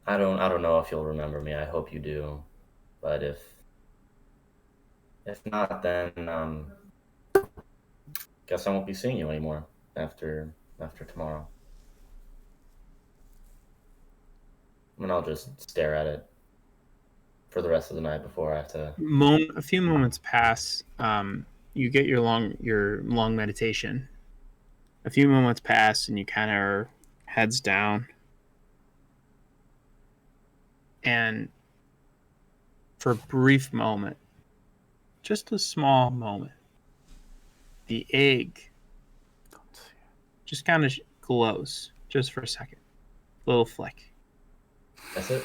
I don't know if you'll remember me. I hope you do, but if not, then guess I won't be seeing you anymore after tomorrow. And I'll just stare at it for the rest of the night before I have to. A few moments pass. You get your long meditation. A few moments pass, and you kind of are heads down. And for a brief moment, just a small moment, the egg just kind of glows, just for a second. Little flick. That's it?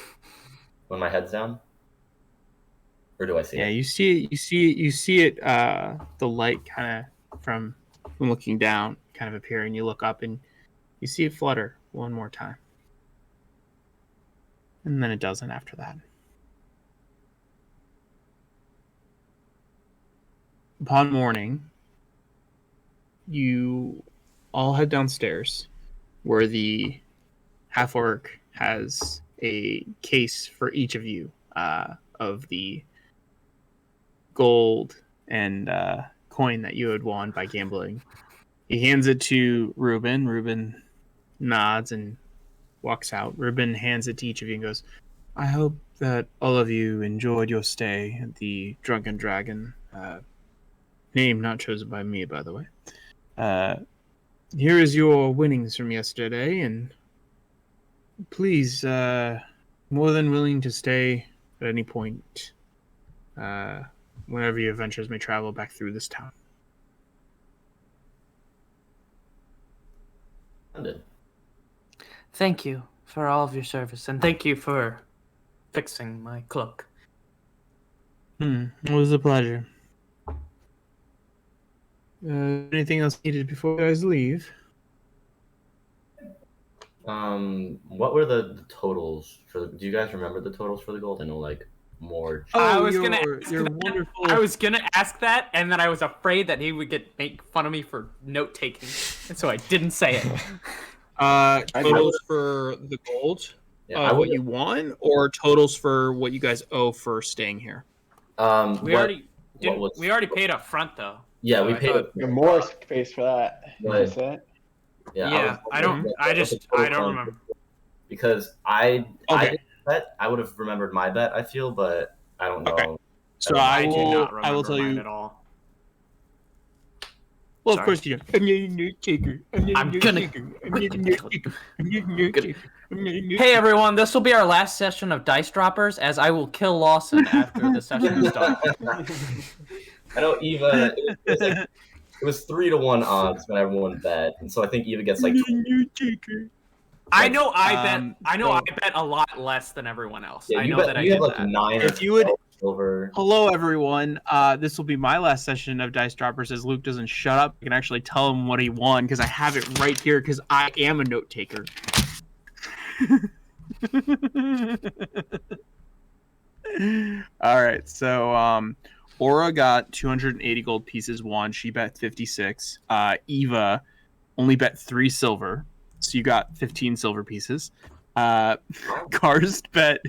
When my head's down? Or do I see Yeah, it? you see it, the light kind of from looking down kind of appear, and you look up and you see it flutter one more time. And then it doesn't after that. Upon morning, you all head downstairs where the half-orc has a case for each of you of the gold and coin that you had won by gambling. He hands it to Ruben. Ruben nods and walks out. Ruben hands it to each of you and goes, I hope that all of you enjoyed your stay at the Drunken Dragon. Name not chosen by me, by the way. Here is your winnings from yesterday, and please, more than willing to stay at any point whenever your adventures may travel back through this town. Splendid. Thank you for all of your service, and thank you for fixing my cloak. It was a pleasure. Anything else needed before you guys leave? What were the totals for? Do you guys remember the totals for the gold? I know, like, more. I was your wonderful. I was gonna ask that, and then I was afraid that he would make fun of me for note taking, and so I didn't say it. Totals for the gold, Yeah, I what would. you won, or totals for what you guys owe for staying here? We already paid up front though. Yeah, So we I paid. thought- The Morris pays for that. Right. That's it. Yeah, I don't remember. Because I Okay. didn't bet. I would have remembered my bet. I feel, but I don't know. Okay. So I I do will. not remember I will tell mine you. at all. Well, of Sorry. course you do. I'm gonna- Hey everyone, this will be our last session of Dice Droppers, as I will kill Lawson after the session is done. I know Eva. It was 3-1 odds when everyone bet, and so I think Eva gets like. I know I so- bet a lot less than everyone else. Yeah, I you know bet, that I you did have like that. 9 If or you would- 12 silver. Hello, everyone. This will be my last session of Dice Droppers. As Luke doesn't shut up, I can actually tell him what he won because I have it right here because I am a note taker. All right, so Aura got 280 gold pieces won. She bet 56. Eva only bet 3 silver, so you got 15 silver pieces. Karst bet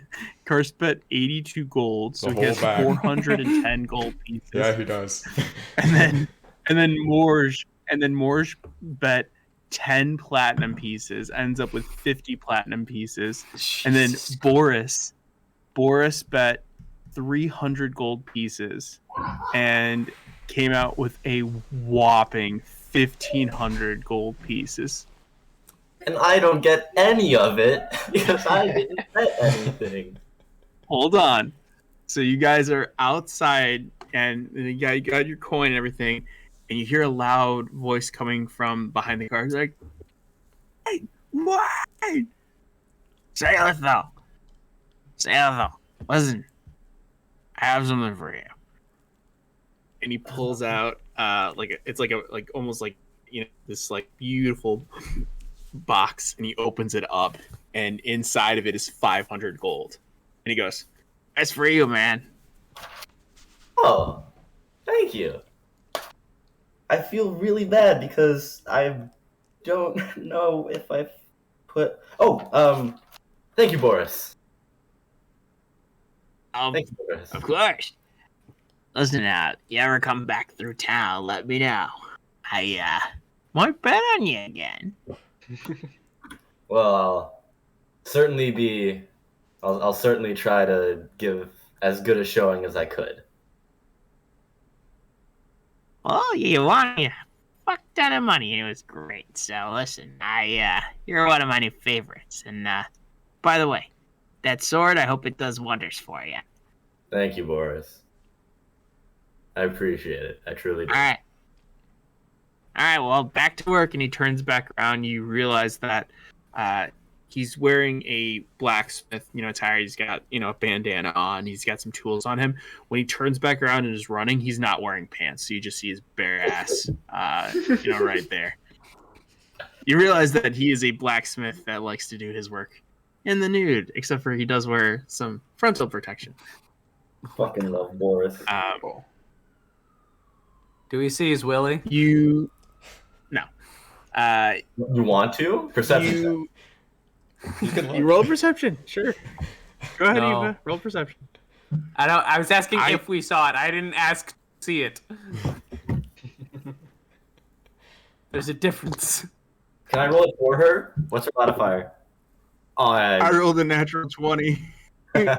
82 gold, so The he has whole bag. 410 gold pieces. Yeah, he does. and then Morge bet 10 platinum pieces, ends up with 50 platinum pieces. And then Boris bet 300 gold pieces and came out with a whopping 1,500 gold pieces. And I don't get any of it because I didn't bet anything. Hold on. So you guys are outside and you got your coin and everything, and you hear a loud voice coming from behind the car. It's like, hey, what? Salatho, listen, I have something for you. And he pulls out almost like, you know, this like beautiful box, and he opens it up, and inside of it is 500 gold. And he goes, "That's for you, man." Oh, thank you. I feel really bad because I don't know if I put. Oh, thank you, Boris. Thank you, Boris. Of course. Listen out. You ever come back through town, let me know. I won't bet on you again. Well, I'll certainly be. I'll certainly try to give as good a showing as I could. Well, you won a fuck ton of money. It was great. So listen, you're one of my new favorites. And by the way, that sword, I hope it does wonders for you. Thank you, Boris. I appreciate it. I truly do. All right. Well, back to work. And he turns back around. You realize that he's wearing a blacksmith, attire. He's got, a bandana on. He's got some tools on him. When he turns back around and is running, he's not wearing pants. So you just see his bare ass, right there. You realize that he is a blacksmith that likes to do his work in the nude, except for he does wear some frontal protection. Fucking love Boris. Do we see his willy? No. You want to? Perception. You roll perception, sure. Go ahead, No. Eva. Roll perception. I was asking if we saw it. I didn't ask to see it. There's a difference. Can I roll it for her? What's her modifier? Oh, I rolled a natural 20. I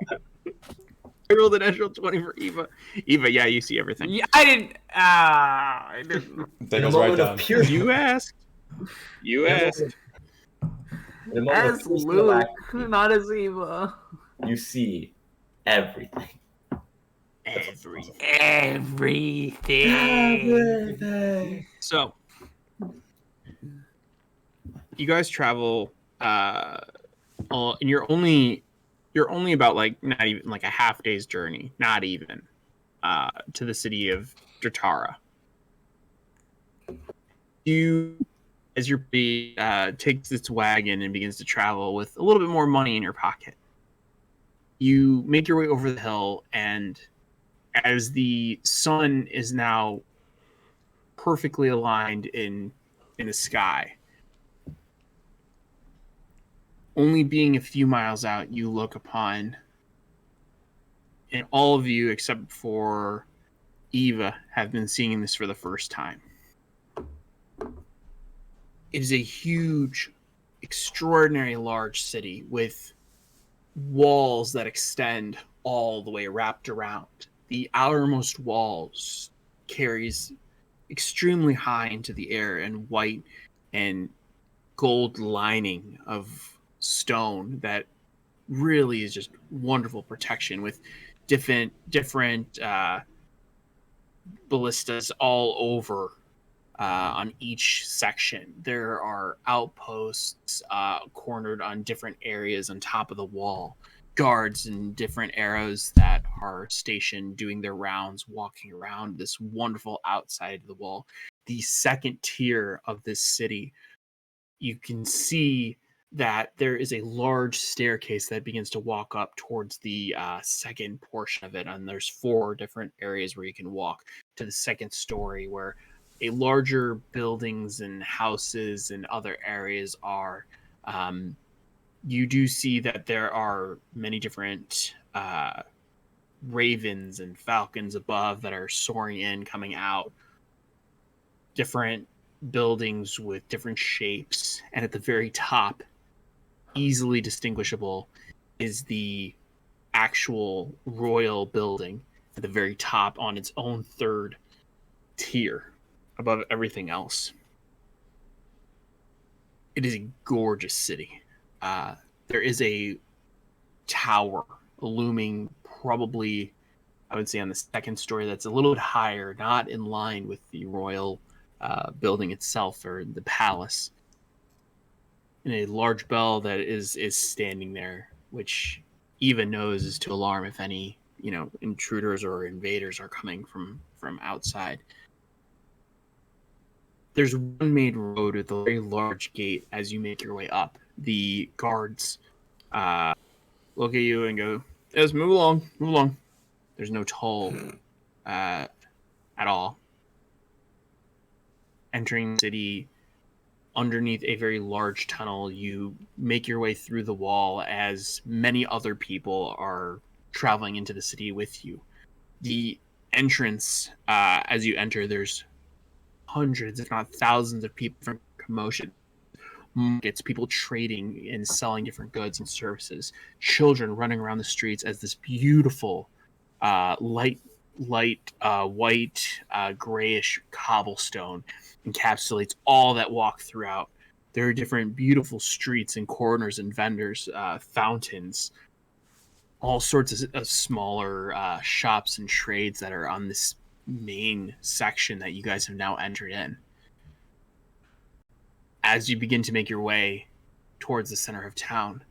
rolled a natural 20 for Eva. Eva, yeah, you see everything. Yeah, I didn't. Daniel's right down. You asked. You asked. In a moment of As pure Luke, alacrity, not as Eva. you see everything. Everything. So, you guys travel, and you're only about not even a half day's journey, not even, to the city of Dratara. As your party takes its wagon and begins to travel with a little bit more money in your pocket, you make your way over the hill, and as the sun is now perfectly aligned in the sky, only being a few miles out, you look upon, and all of you except for Eva have been seeing this for the first time. It is a huge, extraordinary large city with walls that extend all the way wrapped around. The outermost walls carries extremely high into the air and white and gold lining of stone that really is just wonderful protection with different ballistas all over on each section. There are outposts cornered on different areas on top of the wall, guards and different arrows that are stationed doing their rounds, walking around this wonderful outside of the wall. The second tier of this city, you can see that there is a large staircase that begins to walk up towards the second portion of it, and there's 4 different areas where you can walk to the second story, where a larger buildings and houses and other areas are. You do see that there are many different ravens and falcons above that are soaring in, coming out. Different buildings with different shapes, and at the very top, easily distinguishable, is the actual royal building at the very top on its own 3rd tier above everything else. It is a gorgeous city. There is a tower looming, probably, I would say, on the second story, that's a little bit higher, not in line with the royal building itself or the palace. And a large bell that is standing there, which Eva knows is to alarm if any intruders or invaders are coming from outside. There's one main road with a very large gate as you make your way up. The guards look at you and go, "Yes, move along." There's no toll at all. Entering the city underneath a very large tunnel, you make your way through the wall as many other people are traveling into the city with you. The entrance, as you enter, there's hundreds, if not thousands, of people from commotion. Markets, people trading and selling different goods and services, children running around the streets as this beautiful, light white, grayish cobblestone encapsulates all that walk throughout. There are different beautiful streets and corners and vendors, fountains, all sorts of smaller shops and trades that are on this main section that you guys have now entered in. As you begin to make your way towards the center of town,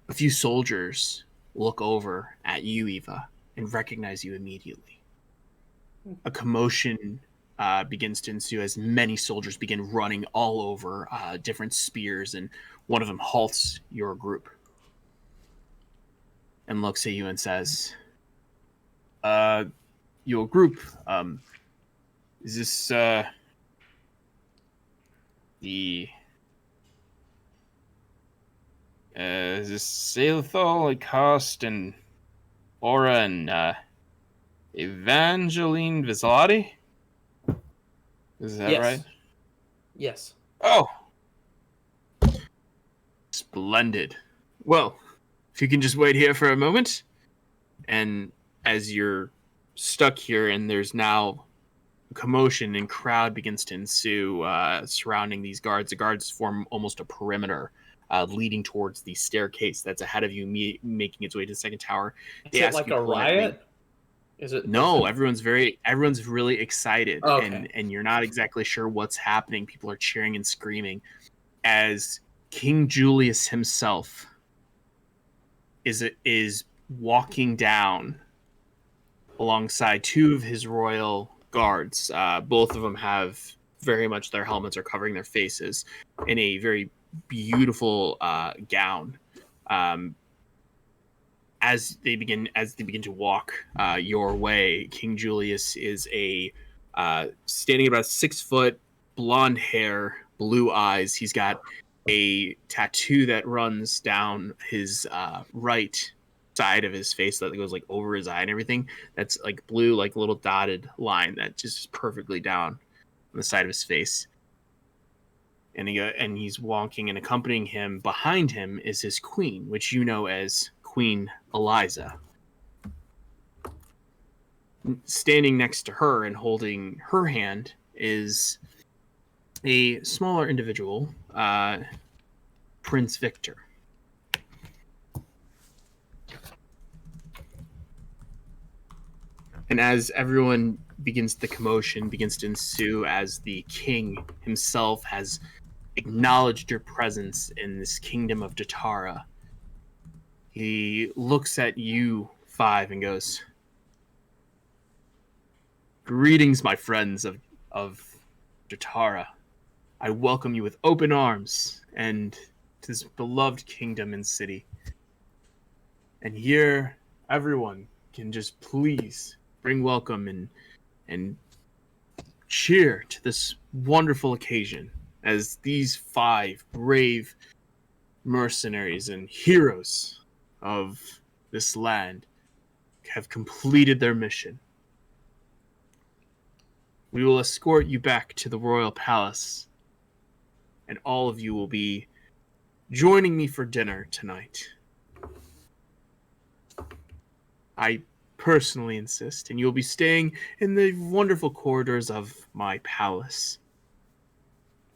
a few soldiers look over at you, Eva, and recognize you immediately. A commotion begins to ensue as many soldiers begin running all over different spears, and one of them halts your group and looks at you and says, your group, is this is this Sailthal, Cost, and Aura, and Evangeline Visalati? Is that Yes. right? Yes. Oh! Splendid. Well, if you can just wait here for a moment, and as you're stuck here and there's now commotion and crowd begins to ensue surrounding these guards. The guards form almost a perimeter leading towards the staircase that's ahead of you, making its way to the second tower. Is it like a riot? Is it? No, everyone's really excited, Okay. and you're not exactly sure what's happening. People are cheering and screaming as King Julius himself is walking down alongside two of his royal guards. Both of them have very much their helmets are covering their faces in a very beautiful gown. As they begin to walk your way, King Julius is standing about 6 foot, blonde hair, blue eyes. He's got a tattoo that runs down his right side of his face that goes like over his eye and everything. That's like blue, like little dotted line that just is perfectly down on the side of his face. And he's walking, and accompanying him behind him is his queen, which you know as Queen Eliza. Standing next to her and holding her hand is a smaller individual, Prince Victor. And as everyone the commotion begins to ensue as the king himself has acknowledged your presence in this kingdom of Datara, he looks at you 5 and goes, "Greetings, my friends of Datara. I welcome you with open arms and to this beloved kingdom and city. And here, everyone can just please bring welcome and cheer to this wonderful occasion as these 5 brave mercenaries and heroes of this land have completed their mission. We will escort you back to the royal palace, and all of you will be joining me for dinner tonight. I personally insist, and you'll be staying in the wonderful corridors of my palace.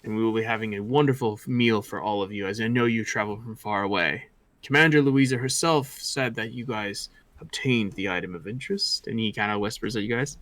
And we will be having a wonderful meal for all of you, as I know you travel from far away. Commander Louisa herself said that you guys obtained the item of interest," and he kind of whispers at you guys.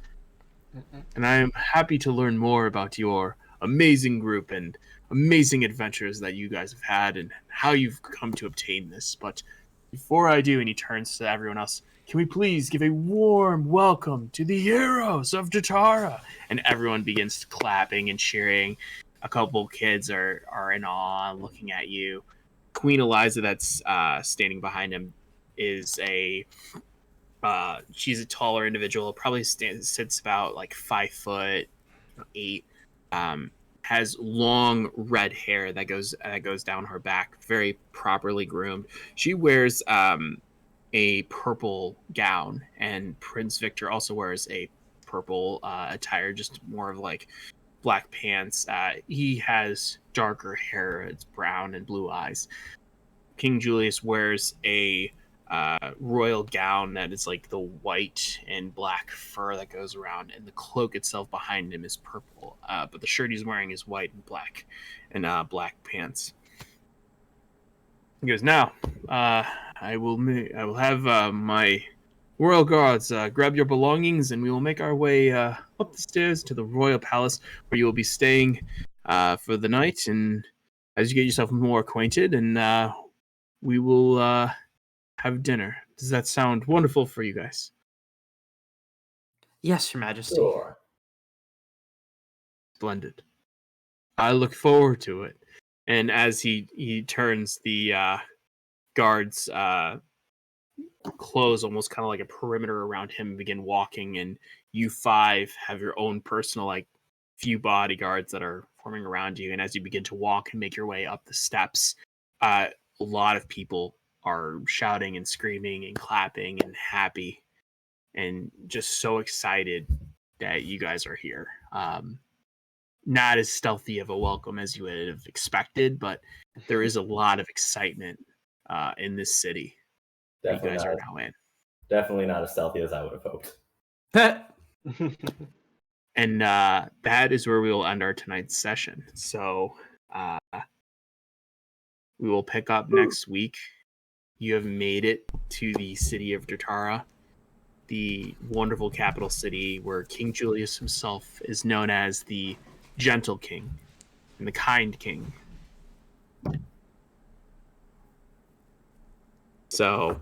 "And I am happy to learn more about your amazing group and amazing adventures that you guys have had and how you've come to obtain this. But before I do," and he turns to everyone else, "can we please give a warm welcome to the heroes of Datara?" And everyone begins clapping and cheering. A couple kids are in awe looking at you. Queen Eliza, that's standing behind him, is she's a taller individual, probably sits about like 5'8", has long red hair that goes down her back, very properly groomed. She wears a purple gown, and Prince Victor also wears a purple attire, just more of like black pants. He has darker hair. It's brown and blue eyes. King Julius wears a royal gown that is like the white and black fur that goes around, and the cloak itself behind him is purple. But the shirt he's wearing is white and black, and black pants. He goes, "Now, I will have my royal guards grab your belongings, and we will make our way up the stairs to the royal palace, where you will be staying for the night. And as you get yourself more acquainted, and we will have dinner. Does that sound wonderful for you guys?" Yes, Your Majesty. Sure. Splendid. I look forward to it. And as he turns, the guards close almost kind of like a perimeter around him and begin walking, and you five have your own personal like few bodyguards that are forming around you. And as you begin to walk and make your way up the steps, a lot of people are shouting and screaming and clapping and happy and just so excited that you guys are here. Not as stealthy of a welcome as you would have expected, but there is a lot of excitement in this city that you guys are now in. Definitely not as stealthy as I would have hoped. And that is where we will end our tonight's session. So we will pick up next week. You have made it to the city of Dortara, the wonderful capital city where King Julius himself is known as the Gentle King and the Kind King. So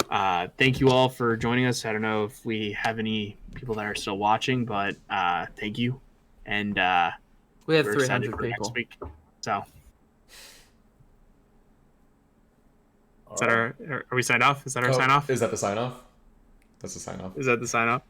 thank you all for joining us. I don't know if we have any people that are still watching, but thank you. And We have we're excited 300 for people. next week. So is that our, are we signed off? Is that our sign off? Is that the sign off? That's the sign off. Is that the sign off?